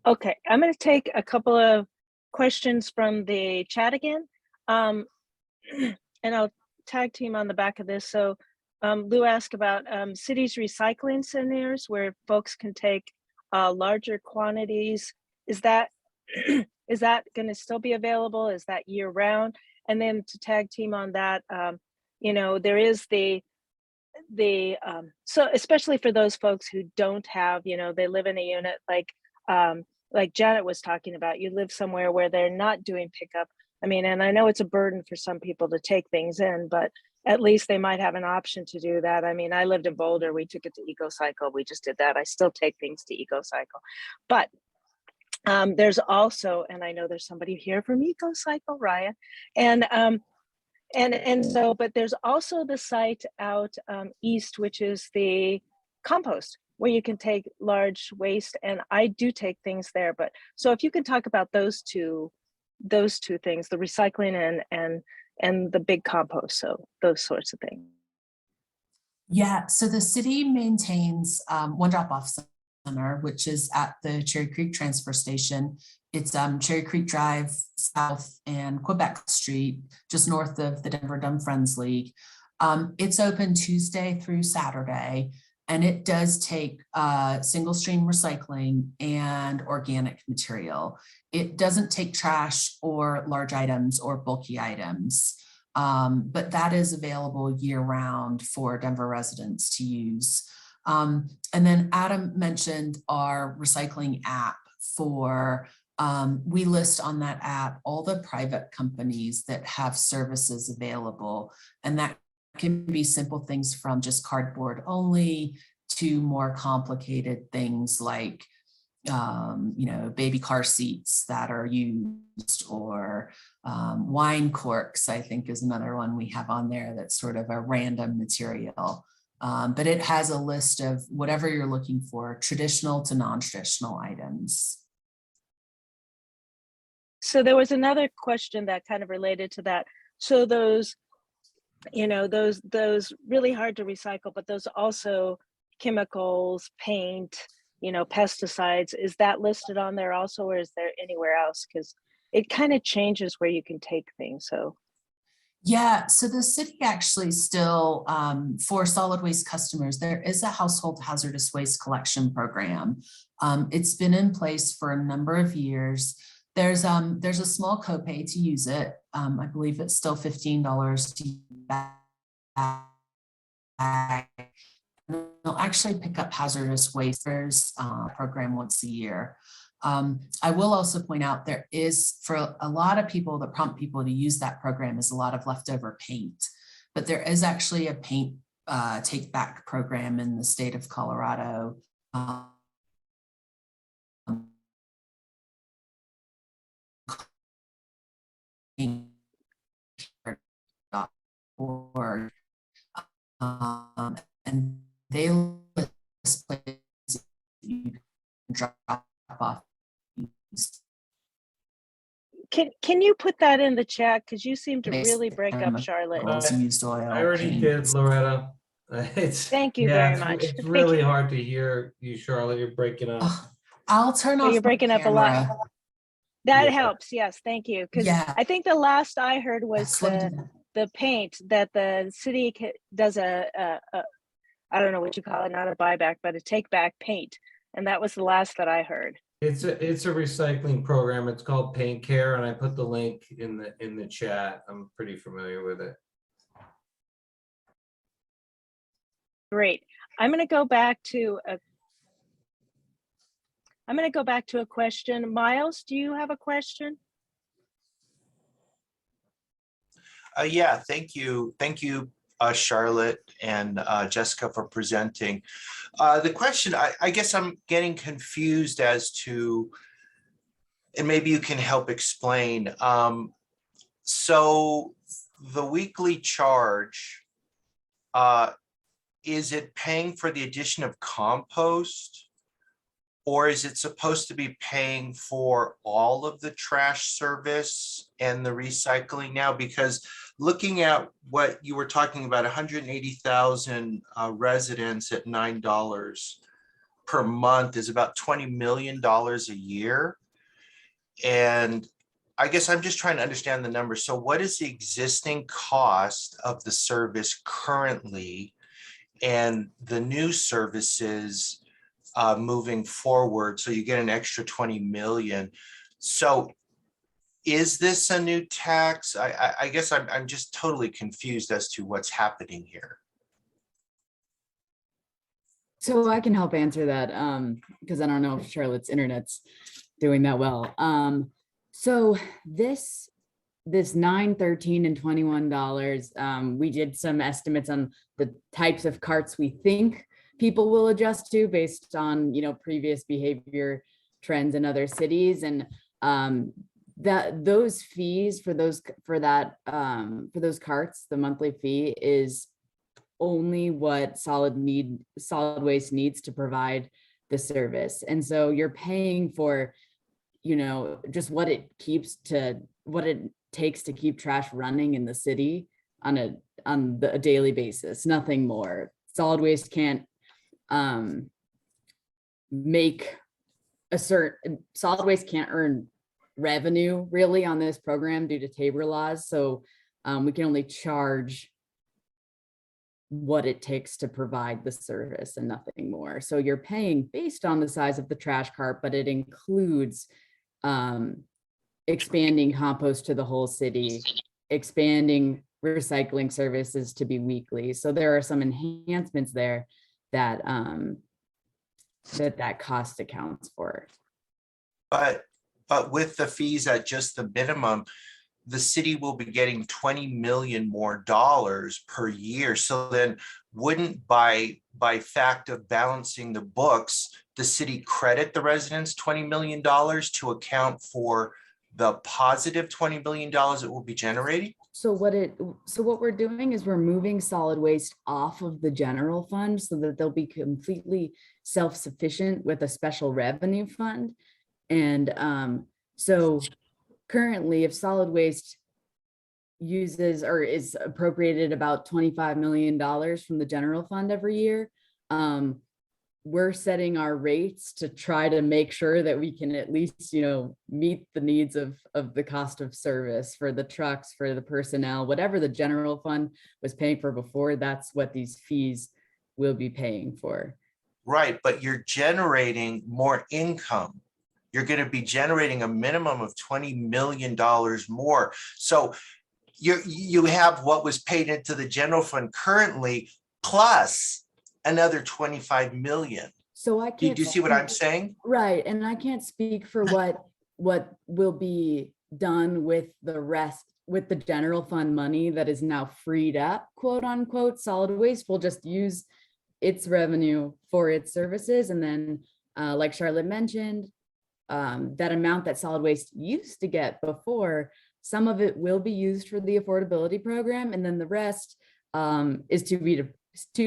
Okay, I'm going to take a couple of questions from the chat again, and I'll tag team on the back of this. So Lou asked about cities recycling centers where folks can take larger quantities. Is that going to still be available? Is that year round? And then to tag team on that, there is so especially for those folks who don't have, they live in a unit like Janet was talking about, you live somewhere where they're not doing pickup. And I know it's a burden for some people to take things in, but at least they might have an option to do that. I lived in Boulder, we took it to EcoCycle, we just did that. I still take things to EcoCycle. But there's also, and I know there's somebody here from EcoCycle, Ryan, but there's also the site out east, which is the compost, where you can take large waste, and I do take things there. But so if you can talk about those two things, the recycling and the big compost, so those sorts of things. Yeah, so the city maintains one drop-off center, which is at the Cherry Creek transfer station. It's Cherry Creek Drive South and Quebec Street, just north of the Denver Dumb Friends League. It's open Tuesday through Saturday, and it does take single stream recycling and organic material. It doesn't take trash or large items or bulky items, but that is available year round for Denver residents to use. And then Adam mentioned our recycling app. for, we list on that app all the private companies that have services available. And that can be simple things from just cardboard only to more complicated things like, baby car seats that are used, or wine corks, I think is another one we have on there that's sort of a random material. But it has a list of whatever you're looking for, traditional to non-traditional items. So there was another question that kind of related to that. So those, those really hard to recycle, but those also chemicals, paint, pesticides, is that listed on there also, or is there anywhere else? Because it kind of changes where you can take things. So yeah, so the city actually still, for solid waste customers, there is a household hazardous waste collection program. It's been in place for a number of years. There's a small copay to use it. I believe it's still $15 to buy. They'll actually pick up hazardous waste. There's a program once a year. I will also point out there is, for a lot of people, that prompt people to use that program is a lot of leftover paint, but there is actually a paint take back program in the state of Colorado. And they list places you can drop off. Can you put that in the chat? Because you seem to really break up, Charlotte. Used oil, I already paint. did, Loretta. Thank you very much. It's Thank really you. hard to hear you, Charlotte. You're breaking up. I'll turn off. You're breaking up a lot. That helps. Yes, thank you. Because yeah. I think the last I heard was Yes, the paint that the city does I don't know what you call it, not a buyback, but a take back paint. And that was the last that I heard. It's a recycling program. It's called Paint Care, and I put the link in the chat. I'm pretty familiar with it. Great. I'm going to go back to a question. Miles, do you have a question? Yeah, thank you. Thank you, Charlotte and Jessica, for presenting. The question, I guess I'm getting confused as to, and maybe you can help explain. So the weekly charge, is it paying for the addition of compost? Or is it supposed to be paying for all of the trash service and the recycling now? Because looking at what you were talking about, 180,000 residents at $9 per month is about $20 million a year. And I guess I'm just trying to understand the numbers. So what is the existing cost of the service currently and the new services moving forward? So you get an extra 20 million. So is this a new tax? I guess I'm just totally confused as to what's happening here. So I can help answer that because I don't know if Charlotte's internet's doing that well. So this $9, $13, and $21, we did some estimates on the types of carts we think people will adjust to based on, previous behavior trends in other cities. And those fees for those carts, the monthly fee is only what solid waste needs to provide the service. And so you're paying for, just what it takes to keep trash running in the city on a daily basis, nothing more. Solid waste can't solid waste can't earn revenue really on this program due to Tabor laws. So we can only charge what it takes to provide the service and nothing more. So you're paying based on the size of the trash cart, but it includes expanding compost to the whole city, expanding recycling services to be weekly. So there are some enhancements there that that cost accounts for. But with the fees at just the minimum, the city will be getting 20 million more dollars per year. So then wouldn't by fact of balancing the books, the city credit the residents $20 million to account for the positive $20 million it will be generating? So what we're doing is we're moving solid waste off of the general fund so that they'll be completely self-sufficient with a special revenue fund. And so currently, if solid waste uses or is appropriated about $25 million from the general fund every year, we're setting our rates to try to make sure that we can at least, meet the needs of the cost of service for the trucks, for the personnel, whatever the general fund was paying for before, that's what these fees will be paying for. Right, but you're generating more income. You're going to be generating a minimum of $20 million more. So you have what was paid into the general fund currently, plus another 25 million. So I can't. Do you see what I'm saying? Right, and I can't speak for what will be done with the rest, with the general fund money that is now freed up, quote unquote. Solid waste will just use its revenue for its services, and then, like Charlotte mentioned, that amount that solid waste used to get before, some of it will be used for the affordability program, and then the rest is to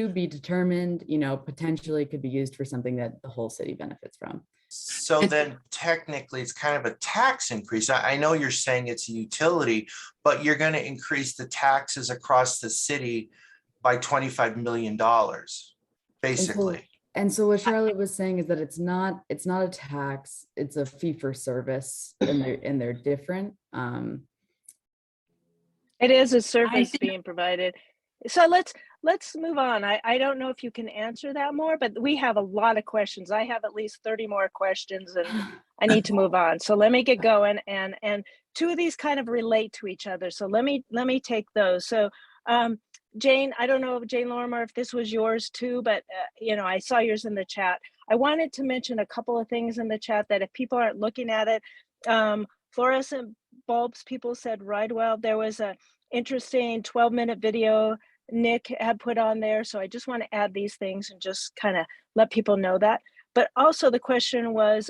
be determined, potentially could be used for something that the whole city benefits from. So then technically it's kind of a tax increase. I know you're saying it's a utility, but you're going to increase the taxes across the city by $25 million, basically. And so what Charlotte was saying is that it's not a tax, it's a fee for service, and they're different. It is a service being provided. So let's move on. I don't know if you can answer that more, but we have a lot of questions. I have at least 30 more questions and I need to move on. So let me get going, and two of these kind of relate to each other. So let me take those. So Jane, I don't know, Jane Lorimer, if this was yours too, but I saw yours in the chat. I wanted to mention a couple of things in the chat that if people aren't looking at it, fluorescent bulbs, people said ride well. There was a interesting 12-minute video Nick had put on there. So I just want to add these things and just kind of let people know that. But also the question was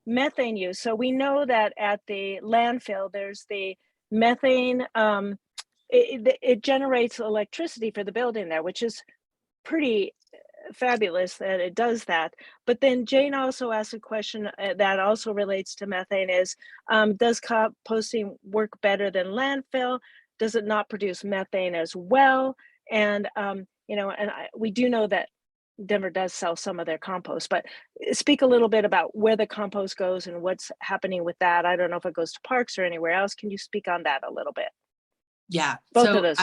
methane use. So we know that at the landfill, there's the methane, it generates electricity for the building there, which is pretty fabulous that it does that. But then Jane also asked a question that also relates to methane is, does composting work better than landfill? Does it not produce methane as well? And, we do know that Denver does sell some of their compost, but speak a little bit about where the compost goes and what's happening with that. I don't know if it goes to parks or anywhere else. Can you speak on that a little bit? Yeah, both so of those.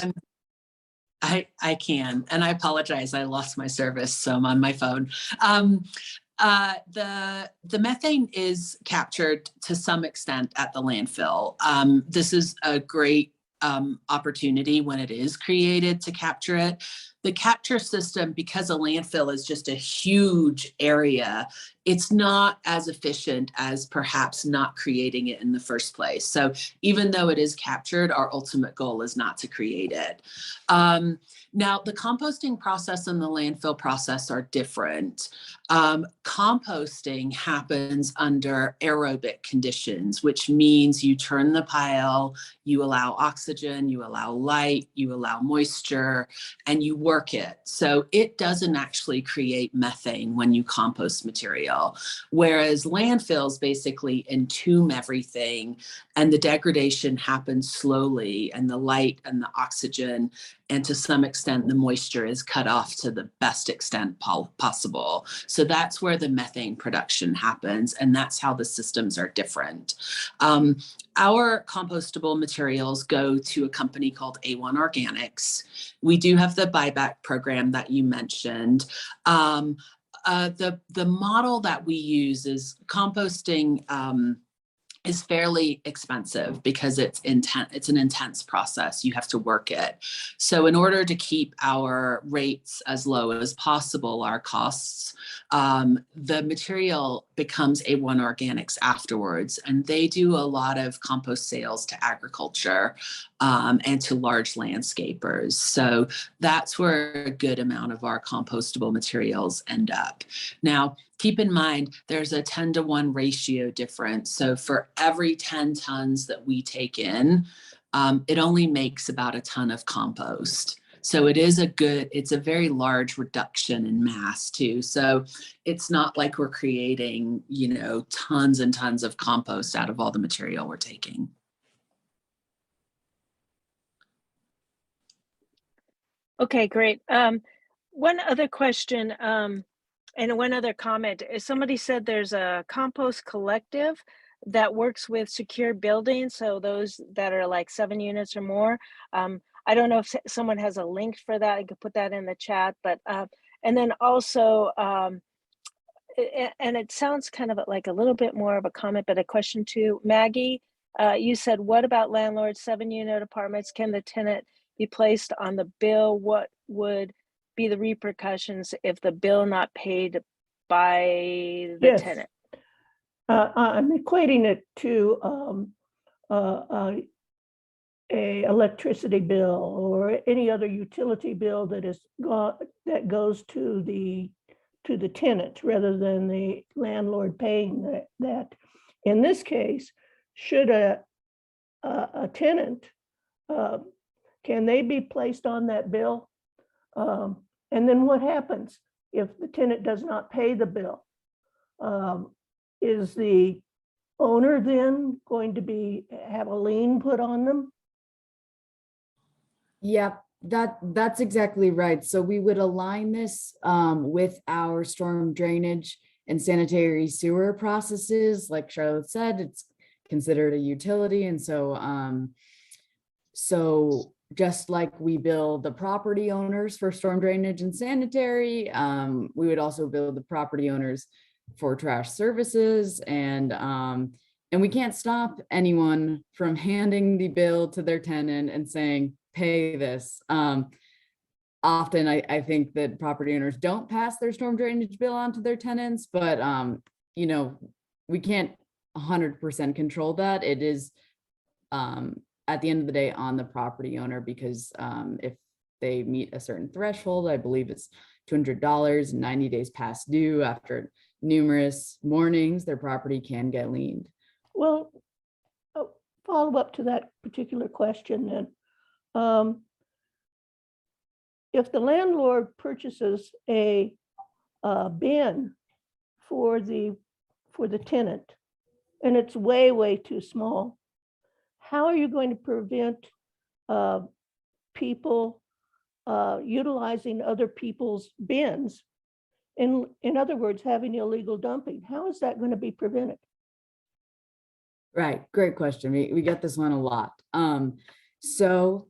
I can, and I apologize. I lost my service, so I'm on my phone. The methane is captured to some extent at the landfill. This is a great opportunity when it is created to capture it. The capture system, because a landfill is just a huge area, it's not as efficient as perhaps not creating it in the first place. So even though it is captured, our ultimate goal is not to create it. Now, the composting process and the landfill process are different. Composting happens under aerobic conditions, which means you turn the pile, you allow oxygen, you allow light, you allow moisture, and you work it. So it doesn't actually create methane when you compost material, whereas landfills basically entomb everything and the degradation happens slowly, and the light and the oxygen and to some extent the moisture is cut off to the best extent possible. So that's where the methane production happens, and that's how the systems are different. Our compostable materials go to a company called A1 Organics. We do have the buyback program that you mentioned. The model that we use is composting is fairly expensive because it's an intense process. You have to work it. So in order to keep our rates as low as possible, our costs, the material becomes A1 Organics afterwards, and they do a lot of compost sales to agriculture and to large landscapers. So that's where a good amount of our compostable materials end up. Now, keep in mind, there's a 10-to-1 ratio difference. So for every 10 tons that we take in, it only makes about a ton of compost. So it's a very large reduction in mass too. So it's not like we're creating, tons and tons of compost out of all the material we're taking. Okay, great. One other question, and one other comment is somebody said there's a compost collective that works with secure buildings. So those that are like 7 units or more. I don't know if someone has a link for that. I could put that in the chat, but, and then also, and it sounds kind of like a little bit more of a comment, but a question too. Maggie, you said, what about landlords, 7-unit apartments? Can the tenant be placed on the bill? What would be the repercussions if the bill not paid by the Yes. tenant? I'm equating it to a electricity bill or any other utility bill that goes to the tenant rather than the landlord paying that. In this case, should a tenant, can they be placed on that bill? And then what happens if the tenant does not pay the bill? Is the owner then going to have a lien put on them? Yeah, that's exactly right. So we would align this with our storm drainage and sanitary sewer processes. Like Charlotte said, it's considered a utility. And so, so just like we bill the property owners for storm drainage and sanitary, we would also bill the property owners for trash services. And we can't stop anyone from handing the bill to their tenant and saying, pay this. Often I think that property owners don't pass their storm drainage bill on to their tenants, but we can't 100% control that. It is at the end of the day on the property owner, because if they meet a certain threshold, I believe it's $200 and 90 days past due, after numerous warnings, their property can get liened. Well, follow up to that particular question then. If the landlord purchases a bin for the tenant and it's way too small, how are you going to prevent people utilizing other people's bins? In other words, having illegal dumping? How is that going to be prevented? Right, great question. We get this one a lot. So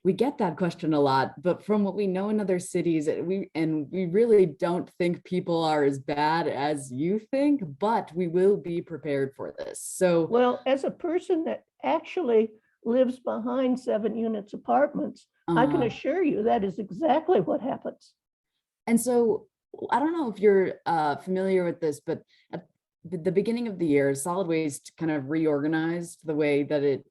we get that question a lot, but from what we know in other cities, we really don't think people are as bad as you think, but we will be prepared for this. So, well, as a person that actually lives behind 7 units apartments, I can assure you that is exactly what happens. And so I don't know if you're familiar with this, but at the beginning of the year, solid waste kind of reorganized the way that it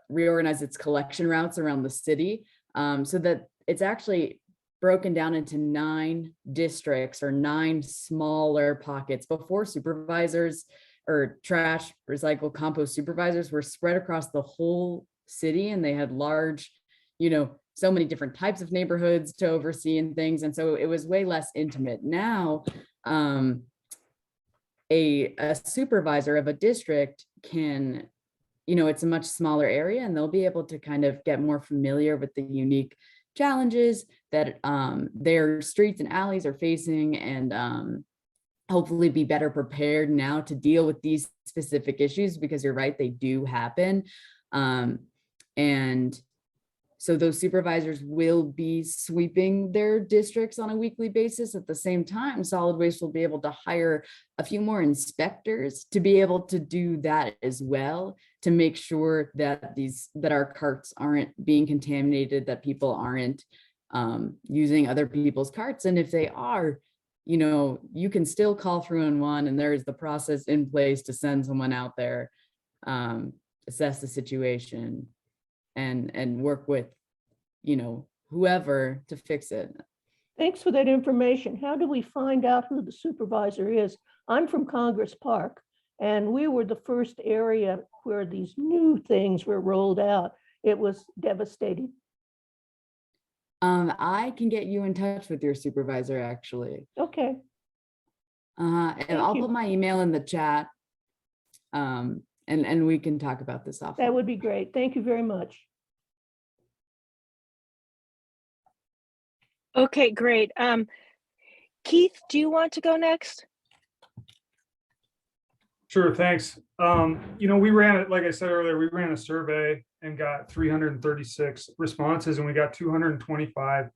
reorganized its collection routes around the city, so that it's actually broken down into 9 districts or 9 smaller pockets. Before, supervisors or trash, recycle, compost supervisors were spread across the whole city, and they had large, so many different types of neighborhoods to oversee and things. And so it was way less intimate. Now, a supervisor of a district can, it's a much smaller area, and they'll be able to kind of get more familiar with the unique challenges that their streets and alleys are facing, and hopefully be better prepared now to deal with these specific issues, because you're right, they do happen. And So those supervisors will be sweeping their districts on a weekly basis. At the same time, solid waste will be able to hire a few more inspectors to be able to do that as well, to make sure that our carts aren't being contaminated, that people aren't using other people's carts. And if they are, you can still call 311, and there is the process in place to send someone out there, assess the situation, and work with, whoever to fix it. Thanks for that information. How do we find out who the supervisor is? I'm from Congress Park, and we were the first area where these new things were rolled out. It was devastating. I can get you in touch with your supervisor, actually. Okay. And I'll put my email in the chat. And we can talk about this offline. That would be great. Thank you very much. Okay, great. Keith, do you want to go next? Sure, thanks. We ran it, like I said earlier, we ran a survey and got 336 responses, and we got 225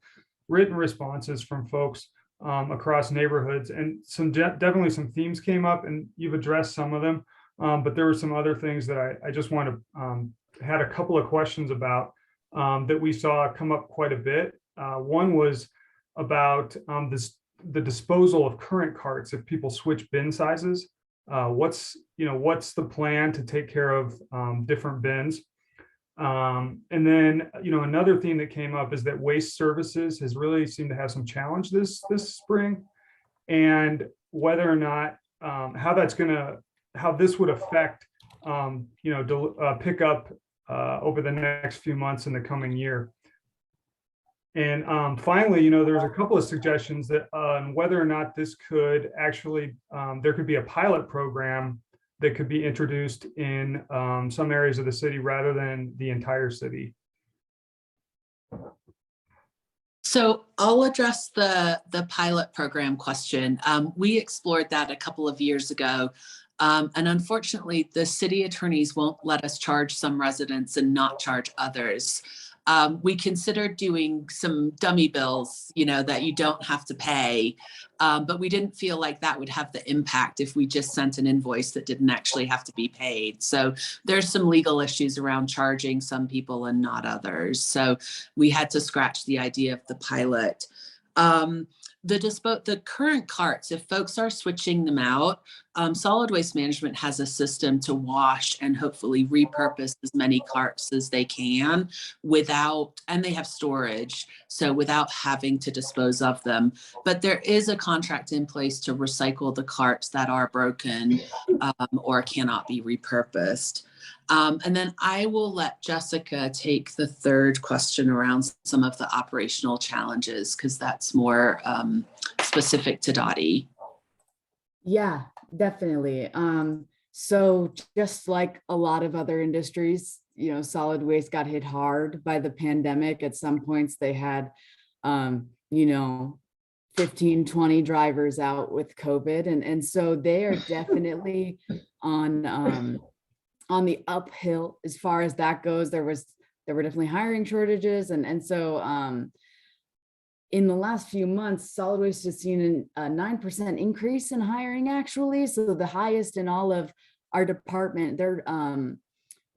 written responses from folks across neighborhoods, and definitely some themes came up, and you've addressed some of them, but there were some other things that I just want to had a couple of questions about that we saw come up quite a bit. One was about the disposal of current carts if people switch bin sizes. What's the plan to take care of different bins? And then, another theme that came up is that waste services has really seemed to have some challenge this spring, and whether or not how this would affect pick up over the next few months in the coming year. And finally, there's a couple of suggestions that on whether or not this could actually, there could be a pilot program that could be introduced in some areas of the city rather than the entire city. So I'll address the pilot program question. We explored that a couple of years ago. And unfortunately, the city attorneys won't let us charge some residents and not charge others. We considered doing some dummy bills, that you don't have to pay, but we didn't feel like that would have the impact if we just sent an invoice that didn't actually have to be paid. So there's some legal issues around charging some people and not others. So we had to scratch the idea of the pilot. The current carts, if folks are switching them out, solid waste management has a system to wash and hopefully repurpose as many carts as they can and they have storage, so without having to dispose of them. But there is a contract in place to recycle the carts that are broken or cannot be repurposed. And then I will let Jessica take the third question around some of the operational challenges, because that's more specific to DOTI. Yeah, definitely. So just like a lot of other industries, solid waste got hit hard by the pandemic. At some points they had, 15, 20 drivers out with COVID. And so they are definitely on the uphill as far as that goes. There were definitely hiring shortages. And so in the last few months, solid waste has seen a 9% increase in hiring, actually. So the highest in all of our department. They're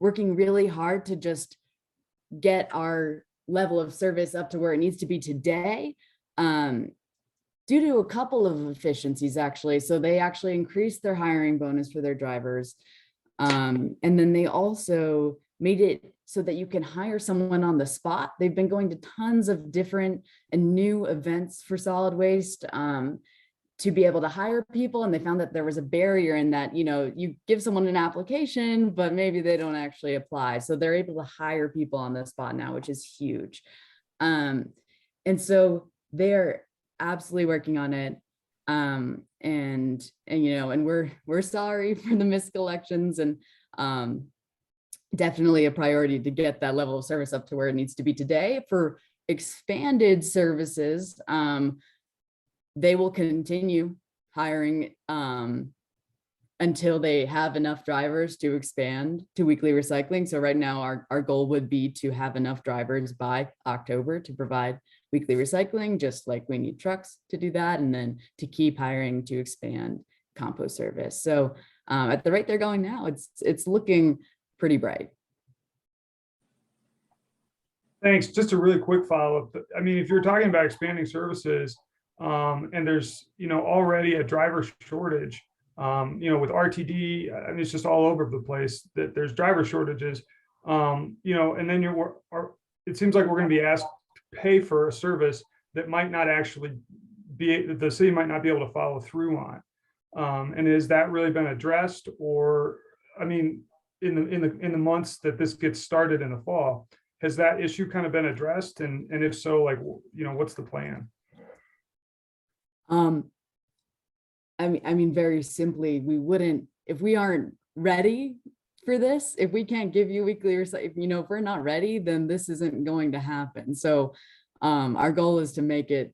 working really hard to just get our level of service up to where it needs to be today, due to a couple of efficiencies, actually. So they actually increased their hiring bonus for their drivers. And then they also made it so that you can hire someone on the spot. They've been going to tons of different and new events for solid waste to be able to hire people. And they found that there was a barrier in that, you give someone an application, but maybe they don't actually apply. So they're able to hire people on the spot now, which is huge. And so they're absolutely working on it. And we're sorry for the missed collections, and definitely a priority to get that level of service up to where it needs to be today. For expanded services, they will continue hiring until they have enough drivers to expand to weekly recycling. So right now, our goal would be to have enough drivers by October to provide weekly recycling, just like we need trucks to do that, and then to keep hiring to expand compost service. So at the rate they're going now, it's looking pretty bright. Thanks. Just a really quick follow-up. I mean, if you're talking about expanding services, and there's, already a driver shortage, with RTD, I mean, it's just all over the place that there's driver shortages, and then it seems like we're going to be asked to pay for a service that might not actually the city might not be able to follow through on. And has that really been addressed? Or, I mean, in the months that this gets started in the fall, has that issue kind of been addressed? And if so, like, what's the plan? I mean, very simply, we wouldn't, if we aren't ready for this, if we can't give you weekly recycling, if we're not ready, then this isn't going to happen. So our goal is to make it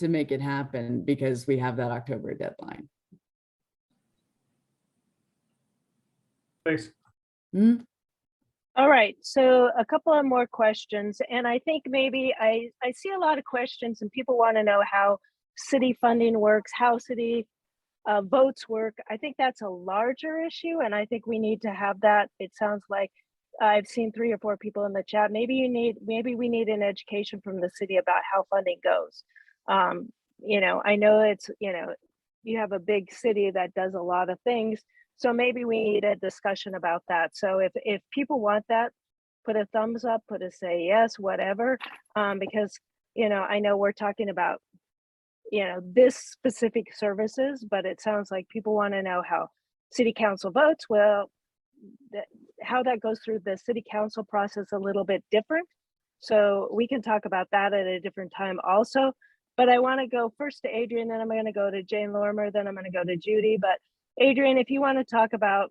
happen, because we have that October deadline. Thanks. Mm-hmm. All right, so a couple of more questions, and I think maybe I see a lot of questions and people want to know how city funding works, how city votes work. I think that's a larger issue, and I think we need to have that. It sounds like I've seen 3 or 4 people in the chat. Maybe we need an education from the city about how funding goes. I know it's, you have a big city that does a lot of things. So maybe we need a discussion about that. So if people want that, put a thumbs up, put a say yes, whatever, because, I know we're talking about, this specific services, but it sounds like people want to know how city council votes. Well, how that goes through the city council process a little bit different. So we can talk about that at a different time also. But I want to go first to Adrian, then I'm going to go to Jane Lorimer, then I'm going to go to Judy. But Adrian, if you want to talk about,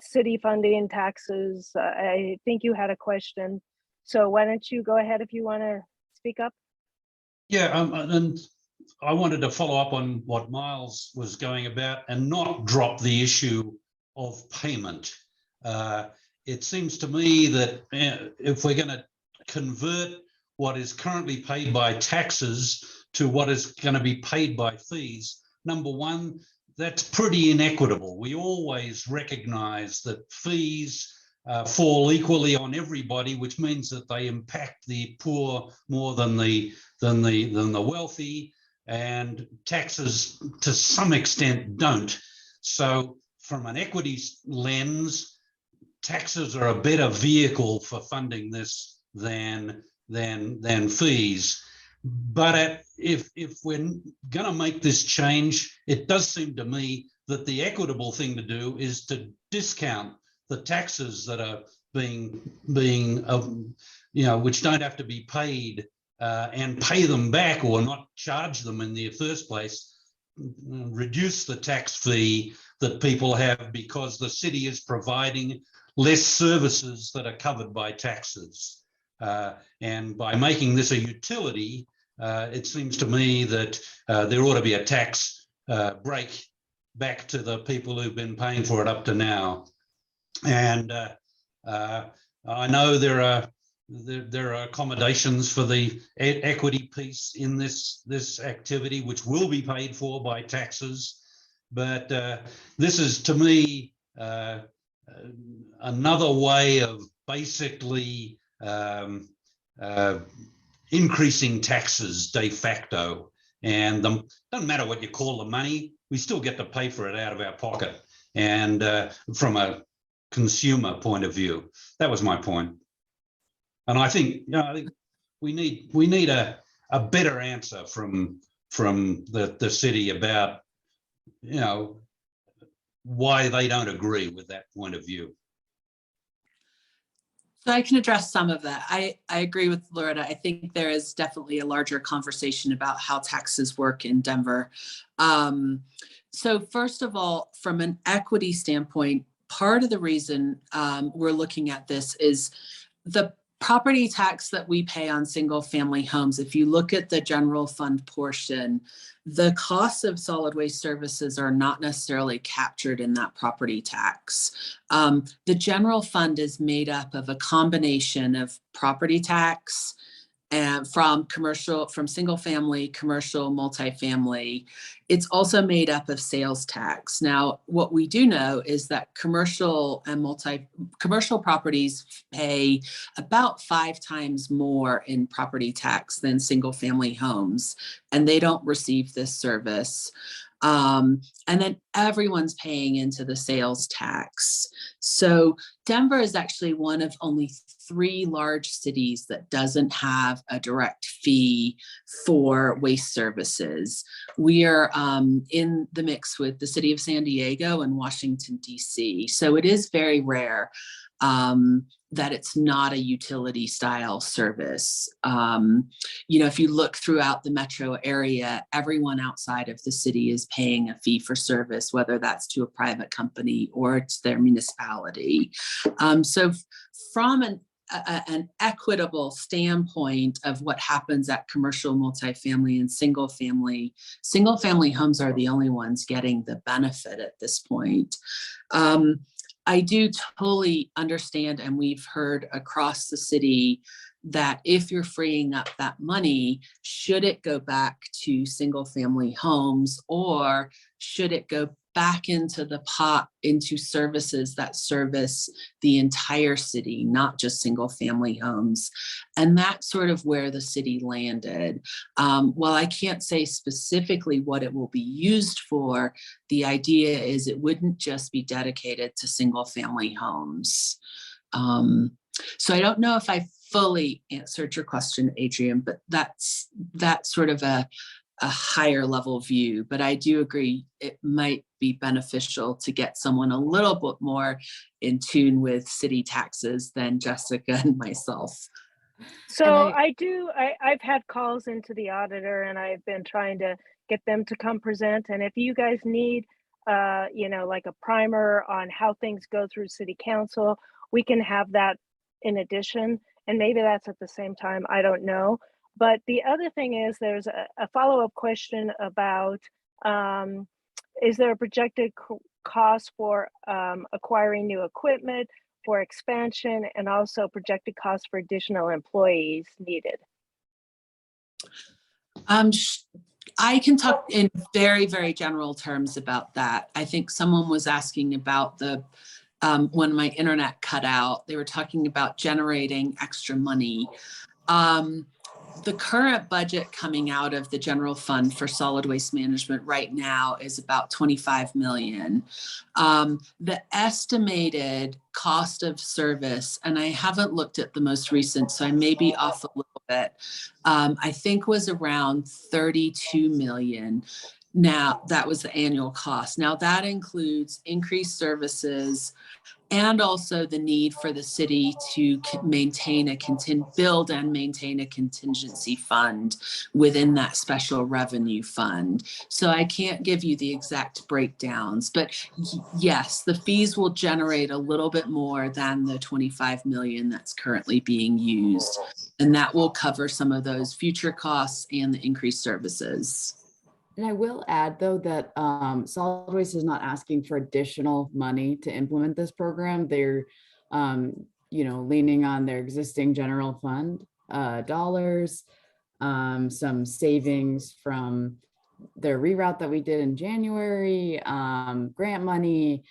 city funding, taxes, I think you had a question. So why don't you go ahead if you want to speak up? Yeah, and I wanted to follow up on what Miles was going about and not drop the issue of payment. It seems to me that if we're going to convert what is currently paid by taxes to what is going to be paid by fees, number one, that's pretty inequitable. We always recognize that fees fall equally on everybody, which means that they impact the poor more than the wealthy, and taxes to some extent don't. So from an equity lens, taxes are a better vehicle for funding this than fees. But if we're going to make this change, it does seem to me that the equitable thing to do is to discount the taxes that are being which don't have to be paid, and pay them back or not charge them in the first place. Reduce the tax fee that people have because the city is providing less services that are covered by taxes. And by making this a utility, it seems to me that there ought to be a tax break back to the people who've been paying for it up to now. And I know there are accommodations for the equity piece in this activity, which will be paid for by taxes. But this is, to me, another way of basically increasing taxes de facto. And doesn't matter what you call the money, we still get to pay for it out of our pocket. And from a consumer point of view, that was my point. And I think we need a better answer from the city about why they don't agree with that point of view. So I can address some of that. I agree with Loretta. I think there is definitely a larger conversation about how taxes work in Denver. So first of all, from an equity standpoint, part of the reason we're looking at this is the property tax that we pay on single family homes, if you look at the general fund portion, the costs of solid waste services are not necessarily captured in that property tax. The general fund is made up of a combination of property tax and from single family, commercial, multifamily. It's also made up of sales tax. Now, what we do know is that commercial properties pay about 5 times more in property tax than single family homes, and they don't receive this service. And then everyone's paying into the sales tax. So Denver is actually one of only 3 large cities that doesn't have a direct fee for waste services. We are in the mix with the city of San Diego and Washington, D.C. So it is very rare that it's not a utility style service. If you look throughout the metro area, everyone outside of the city is paying a fee for service, whether that's to a private company or it's their municipality. So from an equitable standpoint of what happens at commercial, multifamily, and single family homes are the only ones getting the benefit at this point. I do totally understand, and we've heard across the city, that if you're freeing up that money, should it go back to single family homes, or should it go back into the pot into services that service the entire city, not just single family homes? And that's sort of where the city landed. While I can't say specifically what it will be used for, the idea is it wouldn't just be dedicated to single family homes. So I don't know if I fully answered your question, Adrian, but that's sort of a higher level view. But I do agree it might be beneficial to get someone a little bit more in tune with city taxes than Jessica and myself. So I've had calls into the auditor, and I've been trying to get them to come present. And if you guys need, like a primer on how things go through city council, we can have that in addition. And maybe that's at the same time, I don't know. But the other thing is there's a follow-up question about, is there a projected cost for acquiring new equipment, for expansion, and also projected cost for additional employees needed? I can talk in very, very general terms about that. I think someone was asking about when my internet cut out, they were talking about generating extra money. The current budget coming out of the general fund for solid waste management right now is about 25 million. The estimated cost of service, and I haven't looked at the most recent, so I may be off a little bit, I think was around 32 million. Now, that was the annual cost. Now, that includes increased and also the need for the city to build and maintain a contingency fund within that special revenue fund. So I can't give you the exact breakdowns, but yes, the fees will generate a little bit more than the 25 million that's currently being used. And that will cover some of those future costs and the increased services. And I will add, though, that Solid Waste is not asking for additional money to implement this program. They're, leaning on their existing general fund dollars, some savings from their reroute that we did in January, grant money,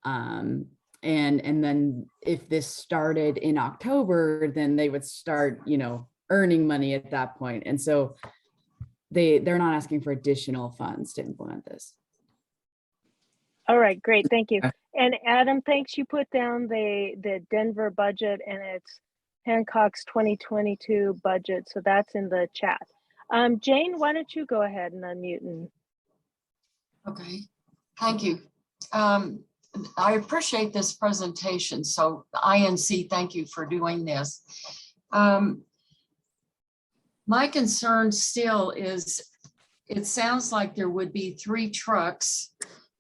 and then if this started in October, then they would start, earning money at that point. And so they're not asking for additional funds to implement this. All right, great, thank you. And Adam, thanks. You put down the Denver budget, and it's Hancock's 2022 budget, so that's in the chat. Jane, why don't you go ahead and unmute? Okay, thank you. I appreciate this presentation. So INC, thank you for doing this. My concern still is, it sounds like there would be 3 trucks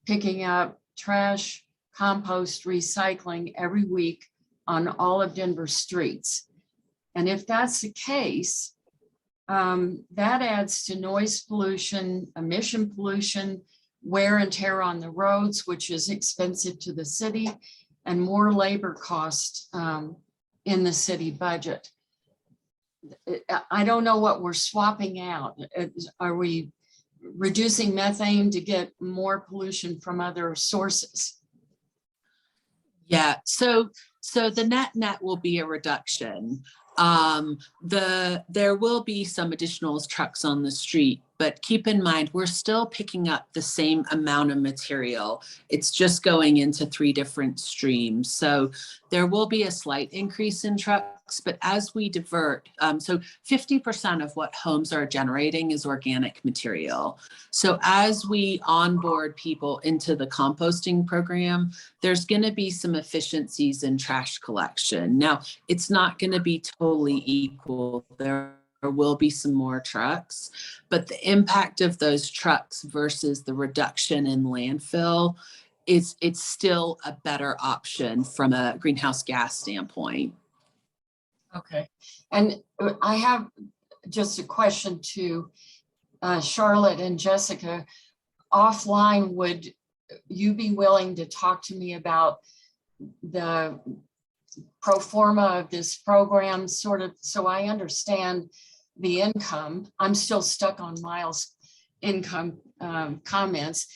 picking up trash, compost, recycling every week on all of Denver streets. And if that's the case, that adds to noise pollution, emission pollution, wear and tear on the roads, which is expensive to the city, and more labor costs in the city budget. I don't know what we're swapping out. Are we reducing methane to get more pollution from other sources? Yeah, so the net will be a reduction. There will be some additional trucks on the street, but keep in mind, we're still picking up the same amount of material. It's just going into 3 different streams. So there will be a slight increase in trucks, but as we divert, so 50% of what homes are generating is organic material. So as we onboard people into the composting program, there's going to be some efficiencies in trash collection. Now, it's not going to be totally equal. There will be some more trucks, but the impact of those trucks versus the reduction in landfill it's still a better option from a greenhouse gas standpoint. Okay. And I have just a question to Charlotte and Jessica. Offline, would you be willing to talk to me about the pro forma of this program, sort of, so I understand the income? I'm still stuck on Miles' income comments,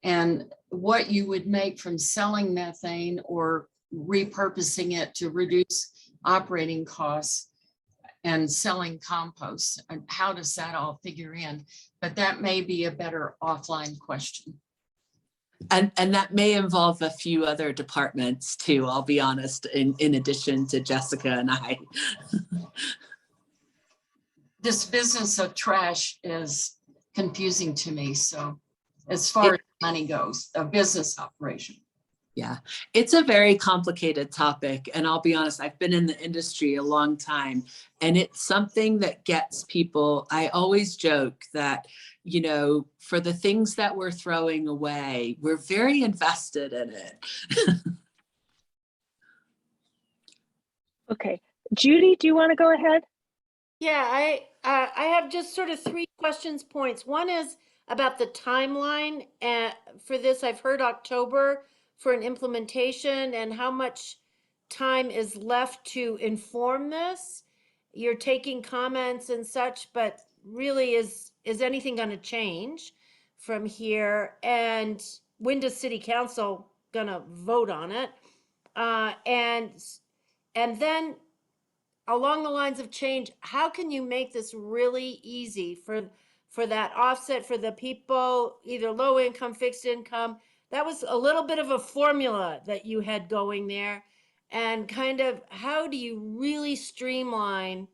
and what you would make from selling methane or repurposing it to reduce operating costs and selling compost, and how does that all figure in? But that may be a better offline question. And that may involve a few other departments too, I'll be honest, in addition to Jessica and I. This business of trash is confusing to me. So as far as money goes, a business operation. Yeah, it's a very complicated topic. And I'll be honest, I've been in the industry a long time, and it's something that gets people. I always joke that, you know, for the things that we're throwing away, we're very invested in it. Okay, Judy, do you want to go ahead? Yeah, I have just sort of 3 points. One is about the timeline for this. I've heard October for an implementation, and how much time is left to inform this. You're taking comments and such, but really is anything going to change from here? And when does City Council gonna vote on it? And then along the lines of change, how can you make this really easy for that offset for the people, either low income, fixed income? That was a little bit of a formula that you had going there. And kind of, how do you really streamline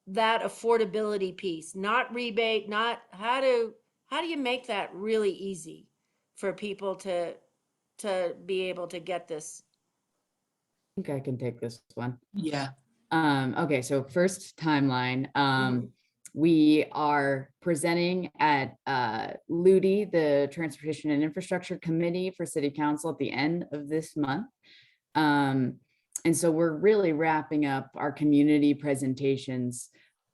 that affordability piece? Not rebate, not how do you make that really easy for people to be able to get this? I think I can take this one. Yeah. Okay, so first timeline. We are presenting at LUTI, the Transportation and Infrastructure Committee for City Council, at the end of this month. And so we're really wrapping up our community presentations,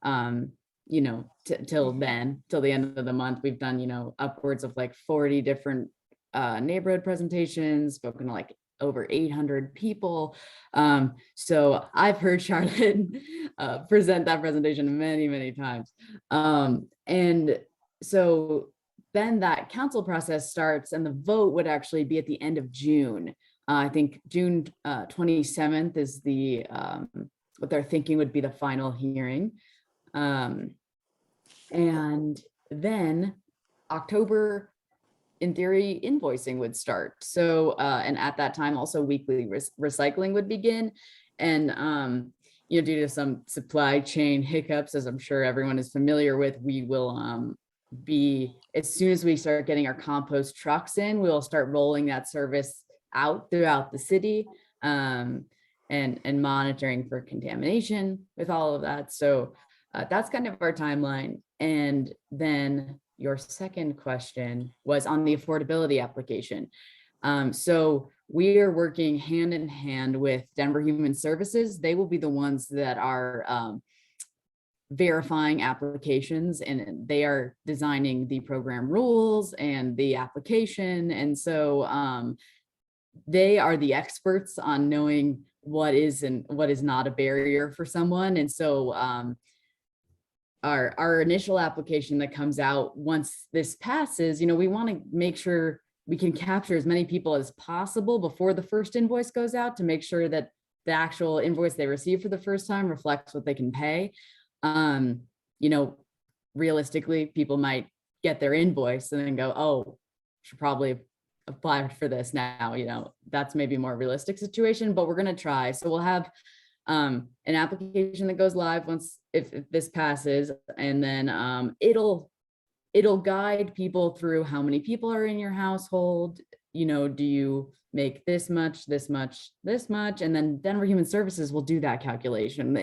you know, till the end of the month. We've done, you know, upwards of like 40 different neighborhood presentations, spoken to like over 800 people. So I've heard Charlotte present that presentation many, many times. And so then that council process starts, and the vote would actually be at the end of June. I think June 27th is the what they're thinking would be the final hearing. And then October, in theory, invoicing would start. So, and at that time, also weekly recycling would begin. And, you know, due to some supply chain hiccups, as I'm sure everyone is familiar with, we will be, as soon as we start getting our compost trucks in, we will start rolling that service out throughout the city, and monitoring for contamination with all of that. So that's kind of our timeline. And then your second question was on the affordability application. So we are working hand in hand with Denver Human Services. They will be the ones that are verifying applications, and they are designing the program rules and the application. And so they are the experts on knowing what is and what is not a barrier for someone. And so our initial application that comes out once this passes, you know, we want to make sure we can capture as many people as possible before the first invoice goes out, to make sure that the actual invoice they receive for the first time reflects what they can pay. You know, realistically, people might get their invoice and then go, oh, should probably apply for this now. You know, that's maybe a more realistic situation, but we're going to try. So we'll have an application that goes live once, if this passes, and then it'll guide people through how many people are in your household. You know, do you make this much, this much, this much? And then Denver Human Services will do that calculation.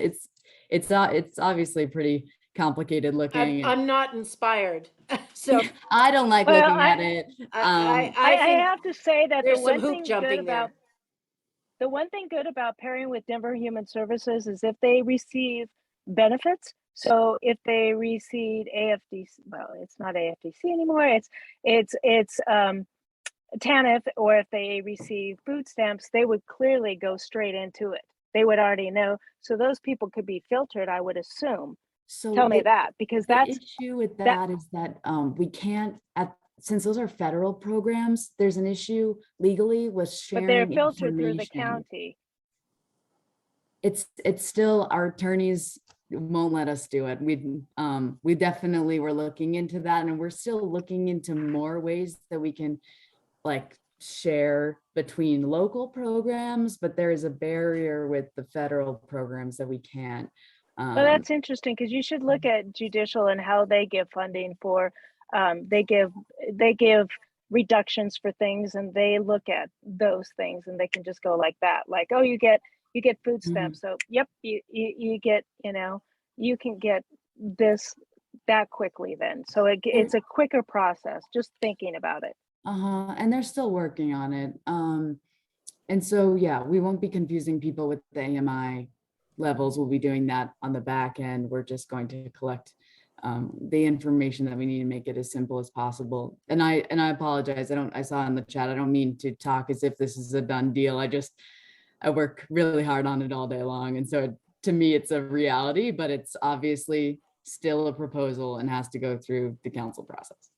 It's obviously pretty complicated looking. I'm not inspired. So I don't like Well, looking at it. I I think have to say that there's some hoop jumping there. the one thing good about pairing with Denver Human Services is if they receive benefits. So if they receive AFDC, well, it's not AFDC anymore. It's TANF, or if they receive food stamps, they would clearly go straight into it. They would already know. So those people could be filtered, I would assume. So Tell me that, because the that's issue with that is that we can't, since those are federal programs, there's an issue legally with sharing. But they're filtered through the information. county. It's still, our attorneys won't let us do it. We definitely were looking into that, and we're still looking into more ways that we can like share between local programs, but there is a barrier with the federal programs that we can't. Well, that's interesting, because you should look at judicial and how they give funding for, they give reductions for things, and they look at those things, and they can just go like that, like, oh, you get food stamps. So yep, you get, you know, you can get this that quickly then. So it's a quicker process, just thinking about it. And they're still working on it. And so, yeah, we won't be confusing people with the AMI levels. We'll be doing that on the back end. We're just going to collect the information that we need to make it as simple as possible. And I apologize. I saw in the chat, I don't mean to talk as if this is a done deal. I work really hard on it all day long. And so to me, it's a reality, but it's obviously still a proposal and has to go through the council process.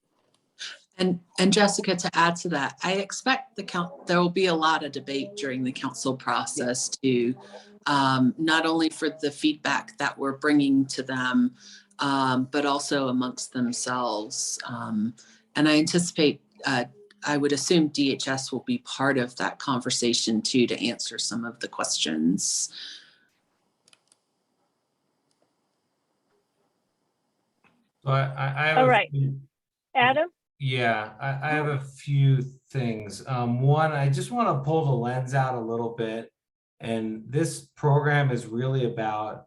And Jessica, to add to that, I expect there will be a lot of debate during the council process too, not only for the feedback that we're bringing to them, but also amongst themselves. And I anticipate, I would assume DHS will be part of that conversation too, to answer some of the questions. So I have All right, Adam? Yeah, I have a few things. One, I just want to pull the lens out a little bit. And this program is really about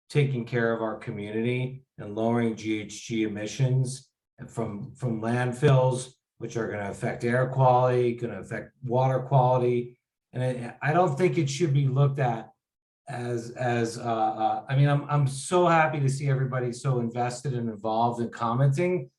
taking care of our community and lowering GHG emissions from landfills, which are going to affect air quality, going to affect water quality. And I don't think it should be looked at as I mean, I'm so happy to see everybody so invested and involved and commenting.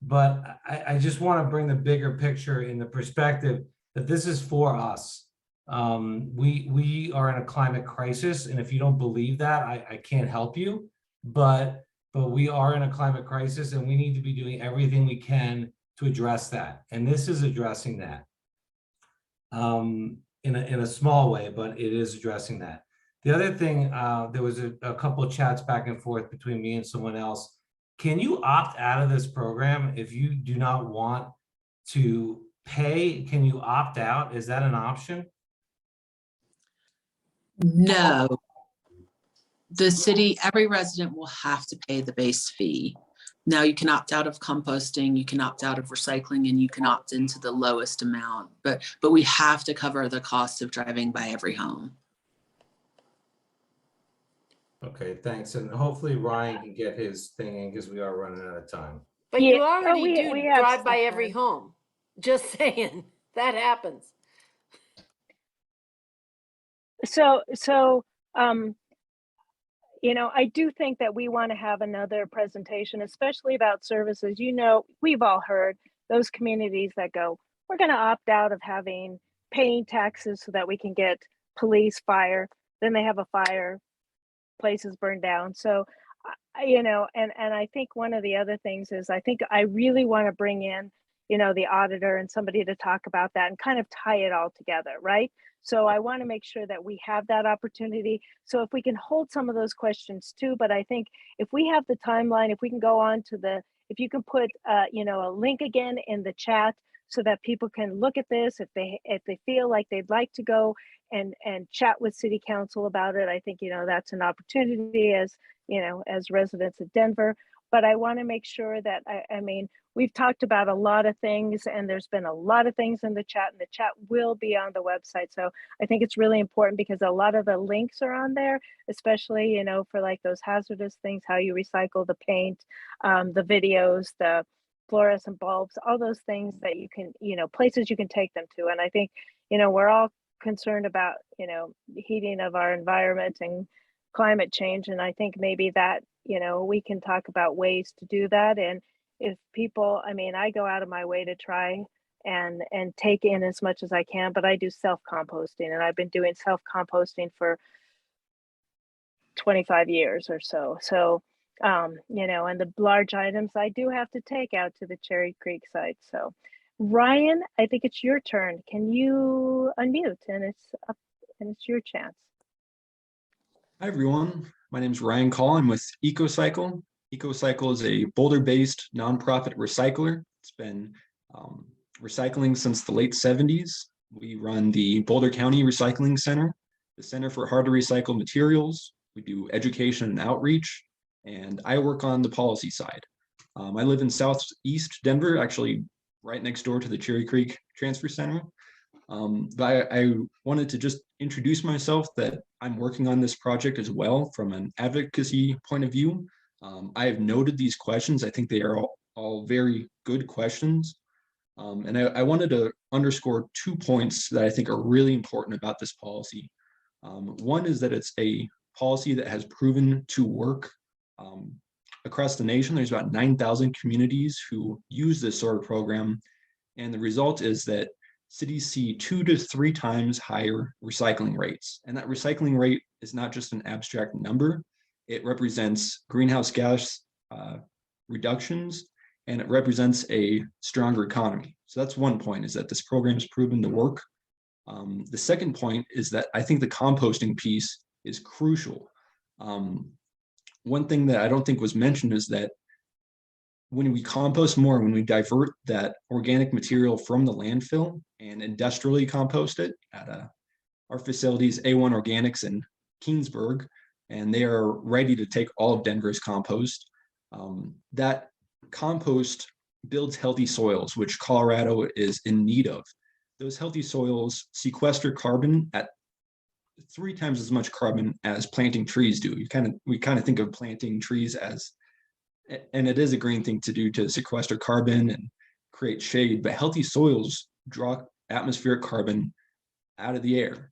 But I just want to bring the bigger picture in the perspective that this is for us. We are in a climate crisis, and if you don't believe that, I can't help you. But we are in a climate crisis, and we need to be doing everything we can to address that. And this is addressing that in a small way, but it is addressing that. The other thing, there was a couple of chats back and forth between me and someone else. Can you opt out of this program if you do not want to pay? Can you opt out? Is that an option? No. The city, every resident will have to pay the base fee. Now you can opt out of composting, you can opt out of recycling, and you can opt into the lowest amount, but we have to cover the cost of driving by every home. Okay, thanks. And hopefully Ryan can get his thing in because we are running out of time. But Yeah. you already we do have drive by some every time. home. Just saying, that happens. So, you know, I do think that we want to have another presentation, especially about services. You know, we've all heard those communities that go, we're going to opt out of paying taxes so that we can get police, fire. Then they have a fire, places burned down. So, you know, and I think one of the other things is I think I really want to bring in, you know, the auditor and somebody to talk about that and kind of tie it all together, right? So I want to make sure that we have that opportunity. So if we can hold some of those questions too, but I think if we have the timeline, if we can go on to if you can put, you know, a link again in the chat so that people can look at this, if they feel like they'd like to go and chat with city council about it, I think, you know, that's an opportunity as, you know, as residents of Denver. But I want to make sure that, I mean, we've talked about a lot of things and there's been a lot of things in the chat, and the chat will be on the website. So I think it's really important because a lot of the links are on there, especially, you know, for like those hazardous things, how you recycle the paint, the videos, the fluorescent bulbs, all those things that you can, you know, places you can take them to. And I think, you know, we're all concerned about, you know, heating of our environment and climate change. And I think maybe that, you know, we can talk about ways to do that. And if people, I mean, I go out of my way to try and take in as much as I can, but I do self-composting, and I've been doing self-composting for 25 years or so. So, you know, and the large items I do have to take out to the Cherry Creek site. So Ryan, I think it's your turn. Can you unmute? And it's your chance. Hi, everyone. My name is Ryan Call. I'm with EcoCycle. EcoCycle is a Boulder-based nonprofit recycler. It's been recycling since the late 70s. We run the Boulder County Recycling Center, the Center for Hard to Recycle Materials. We do education and outreach, and I work on the policy side. I live in Southeast Denver, actually right next door to the Cherry Creek Transfer Center. But I wanted to just introduce myself that I'm working on this project as well from an advocacy point of view. I have noted these questions. I think they are all very good questions. And I wanted to underscore 2 points that I think are really important about this policy. One is that it's a policy that has proven to work across the nation. There's about 9,000 communities who use this sort of program. And the result is that cities see 2 to 3 times higher recycling rates. And that recycling rate is not just an abstract number. It represents greenhouse gas reductions, and it represents a stronger economy. So that's one point, is that this program has proven to work. The second point is that I think the composting piece is crucial. One thing that I don't think was mentioned is that when we compost more, when we divert that organic material from the landfill and industrially compost it at our facilities, A1 Organics in Keensburg, and they are ready to take all of Denver's compost. That compost builds healthy soils, which Colorado is in need of. Those healthy soils sequester carbon at 3 times as much carbon as planting trees do. We kind of think of planting trees as, and it is a green thing to do to sequester carbon and create shade, but healthy soils draw atmospheric carbon out of the air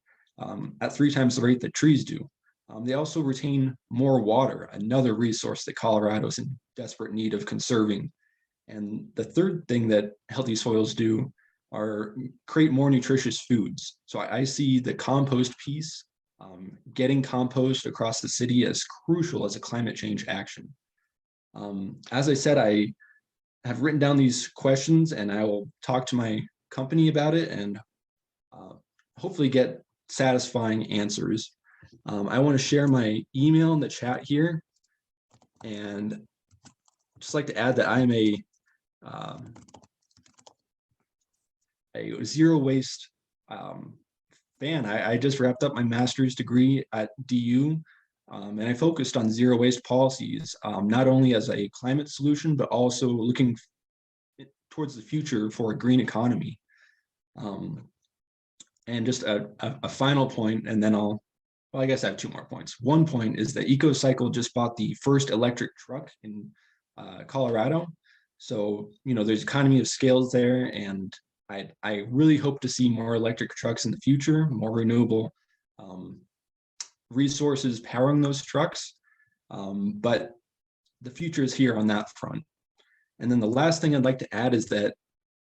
at 3 times the rate that trees do. They also retain more water, another resource that Colorado is in desperate need of conserving. And the third thing that healthy soils do are create more nutritious foods. So I see the compost piece, getting compost across the city as crucial as a climate change action. As I said, I have written down these questions, and I will talk to my company about it and hopefully get satisfying answers. I want to share my email in the chat here, and just like to add that I am a zero waste fan. I just wrapped up my master's degree at DU, and I focused on zero waste policies, not only as a climate solution, but also looking towards the future for a green economy. And just a final point, and then well, I guess I have 2 more points. One point is that EcoCycle just bought the first electric truck in Colorado. So, you know, there's economy of scales there, and I really hope to see more electric trucks in the future, more renewable resources powering those trucks. But the future is here on that front. And then the last thing I'd like to add is that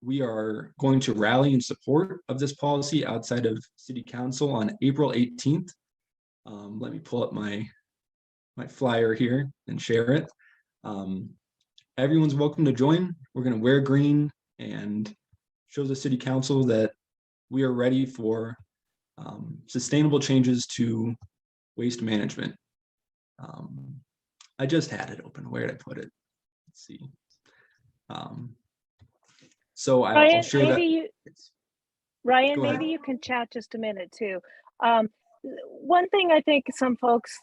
we are going to rally in support of this policy outside of City Council on April 18th. Let me pull up my flyer here and share it. Everyone's welcome to join. We're going to wear green and show the City Council that we are ready for sustainable changes to waste management. I just had it open. Where did I put it? Let's see. So I'll share that. Ryan, Go ahead. maybe you can chat just a minute too. One thing I think some folks,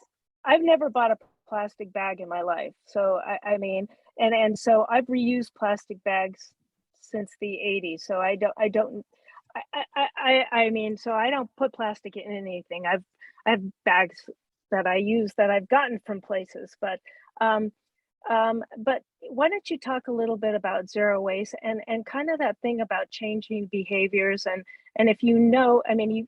I've never bought a plastic bag in my life. So I mean, and so I've reused plastic bags since the 80s. So I mean, so I don't put plastic in anything. I have bags that I use that I've gotten from places, but why don't you talk a little bit about zero waste and kind of that thing about changing behaviors and if you know, I mean,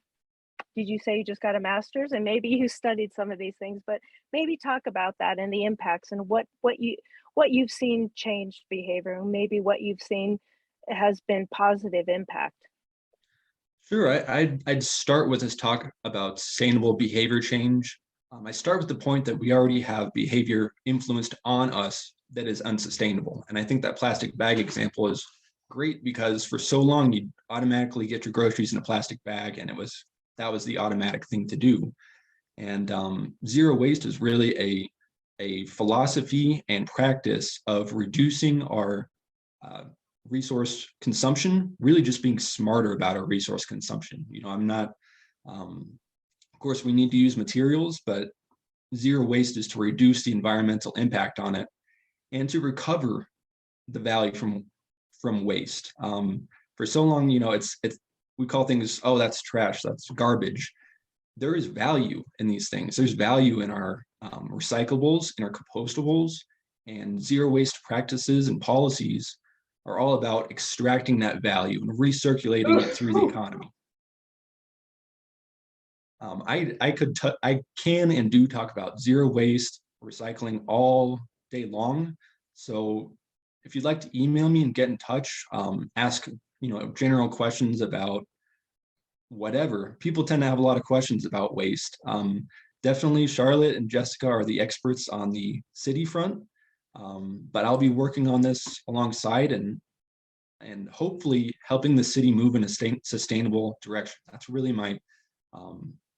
did you say you just got a master's and maybe you studied some of these things, but maybe talk about that and the impacts and what you've seen changed behavior and maybe what you've seen has been positive impact. Sure, I'd start with this talk about sustainable behavior change. I start with the point that we already have behavior influenced on us that is unsustainable. And I think that plastic bag example is great because for so long you'd automatically get your groceries in a plastic bag and that was the automatic thing to do. And zero waste is really a philosophy and practice of reducing our resource consumption, really just being smarter about our resource consumption. You know, I'm not, of course, we need to use materials, but zero waste is to reduce the environmental impact on it and to recover the value from waste. For so long, you know, we call things, oh, that's trash, that's garbage. There is value in these things. There's value in our recyclables, in our compostables, and zero waste practices and policies are all about extracting that value and recirculating it through the economy. I can and do talk about zero waste, recycling all day long. So if you'd like to email me and get in touch, ask general questions about whatever. People tend to have a lot of questions about waste. Definitely Charlotte and Jessica are the experts on the city front, but I'll be working on this alongside and hopefully helping the city move in a sustainable direction. That's really my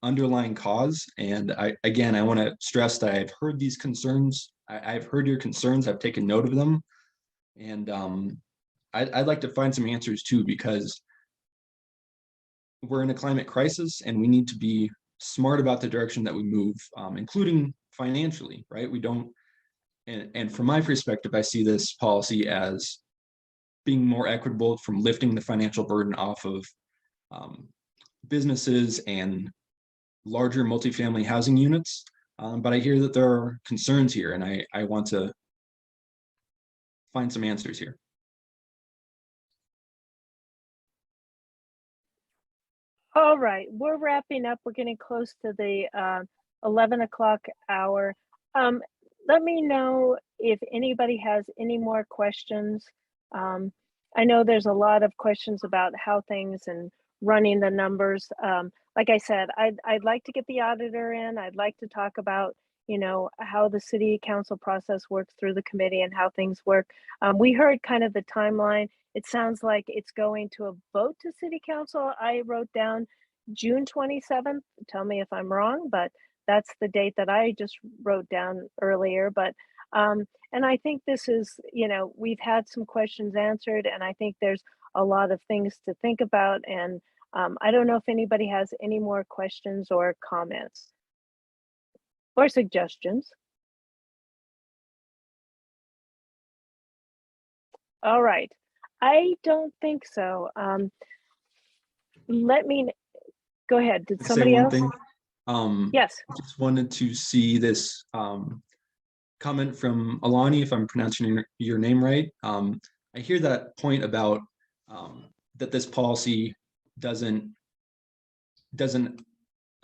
underlying cause. And I want to stress that I've heard these concerns. I've heard your concerns. I've taken note of them. And I'd like to find some answers too, because we're in a climate crisis and we need to be smart about the direction that we move, including financially, right? We don't, and from my perspective, I see this policy as being more equitable from lifting the financial burden off of businesses and larger multifamily housing units. But I hear that there are concerns here and I want to find some answers here. All right, we're wrapping up. We're getting close to the 11 o'clock hour. Let me know if anybody has any more questions. I know there's a lot of questions about how things and running the numbers. Like I said, I'd like to get the auditor in. I'd like to talk about, how the city council process works through the committee and how things work. We heard kind of the timeline. It sounds like it's going to a vote to city council. I wrote down June 27th. Tell me if I'm wrong, but that's the date that I just wrote down earlier. But and I think this is, we've had some questions answered, and I think there's a lot of things to think about. And I don't know if anybody has any more questions or comments or suggestions. All right. I don't think so. Let me go ahead. Did somebody else? Yes. I just wanted to see this comment from Alani, if I'm pronouncing your name right. I hear that point about that this policy doesn't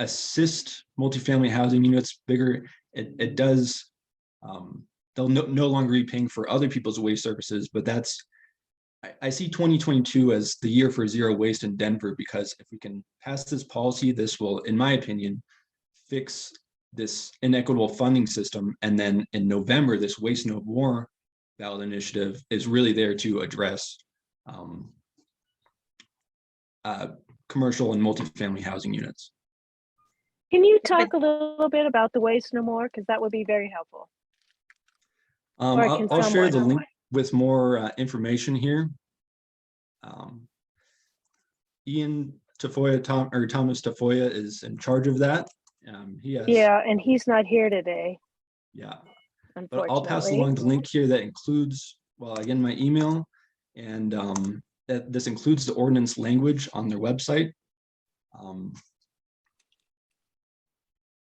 assist multifamily housing units bigger, it does, they'll no longer be paying for other people's waste services, but I see 2022 as the year for zero waste in Denver, because if we can pass this policy, this will, in my opinion, fix this inequitable funding system. And then in November, this Waste No More ballot initiative is really there to address commercial and multifamily housing units. Can you talk a little bit about the Waste No More? Because that would be very helpful. Or can I'll share the someone? link with more information here. Ian Tafoya, Thomas Tafoya is in charge of that. He has, Yeah, and he's not here today. yeah. But Unfortunately. I'll pass along the link here that includes, well, again, my email, and that this includes the ordinance language on their website.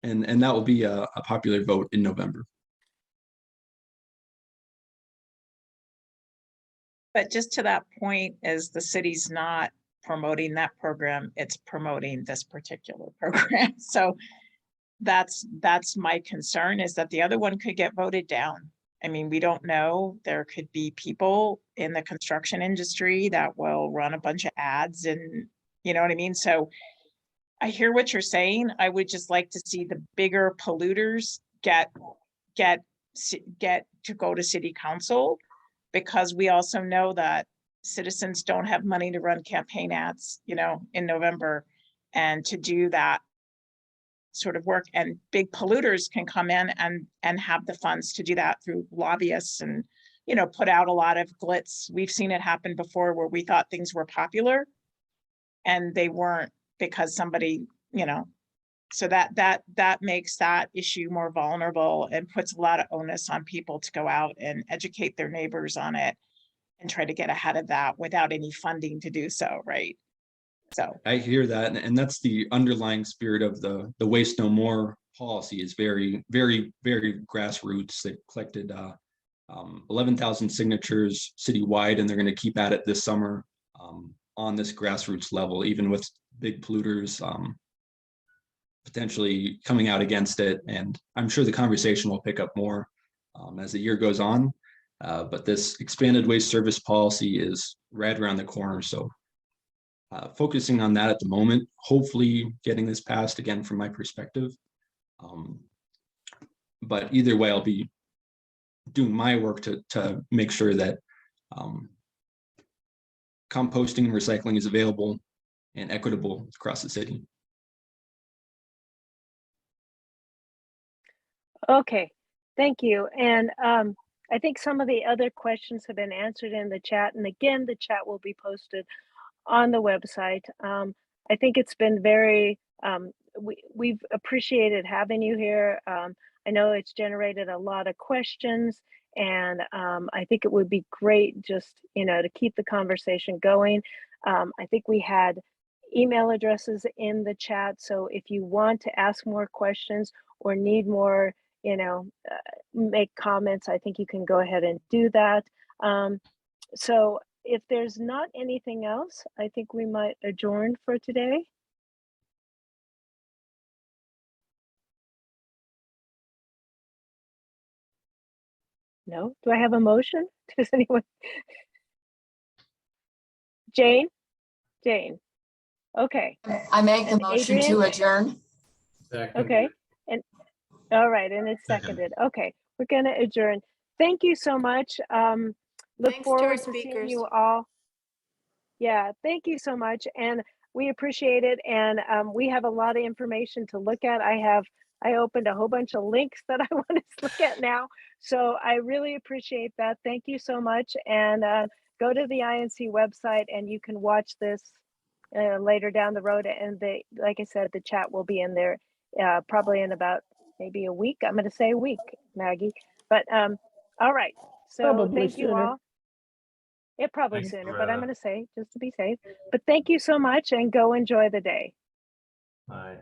And that will be a popular vote in November. But just to that point, is the city's not promoting that program, it's promoting this particular program. So that's my concern, is that the other one could get voted down. I mean, we don't know. There could be people in the construction industry that will run a bunch of ads, and you know what I mean? So I hear what you're saying. I would just like to see the bigger polluters get to go to city council, because we also know that citizens don't have money to run campaign ads, you know, in November, and to do that sort of work, and big polluters can come in and have the funds to do that through lobbyists and, you know, put out a lot of glitz. We've seen it happen before where we thought things were popular and they weren't, because somebody, you know, so that makes that issue more vulnerable and puts a lot of onus on people to go out and educate their neighbors on it and try to get ahead of that without any funding to do so, right? So I hear that, and that's the underlying spirit of the Waste No More policy, is very, very, very grassroots. They've collected 11,000 signatures citywide, and they're going to keep at it this summer on this grassroots level, even with big polluters potentially coming out against it. And I'm sure the conversation will pick up more as the year goes on. But this expanded waste service policy is right around the corner. So focusing on that at the moment, hopefully getting this passed again from my perspective. But either way, I'll be doing my work to make sure that composting and recycling is available and equitable across the city. Okay, thank you. And I think some of the other questions have been answered in the chat. And again, the chat will be posted on the website. I think it's been very, we've appreciated having you here. I know it's generated a lot of questions, and I think it would be great just, you know, to keep the conversation going. I think we had email addresses in the chat. So if you want to ask more questions or need more, you know, make comments, I think you can go ahead and do that. So if there's not anything else, I think we might adjourn for today. No? Do I have a motion? Does anyone? Jane? Jane. Okay. I make the And motion to Adrian? adjourn. Okay. And all right, and it's seconded. Okay, we're gonna adjourn. Thank you so much. Look Thanks to our forward to seeing speakers. you all. Yeah, thank you so much, and we appreciate it. And we have a lot of information to look at. I opened a whole bunch of links that I want to look at now. So I really appreciate that. Thank you so much. And go to the INC website and you can watch this later down the road. And like I said, the chat will be in there probably in about maybe a week. I'm going to say a week, Maggie. But all right. So Probably thank you sooner. all. It probably Thanks, sooner, but I'm Loretta. going to say just to be safe. But thank you so much and go enjoy the day. Bye.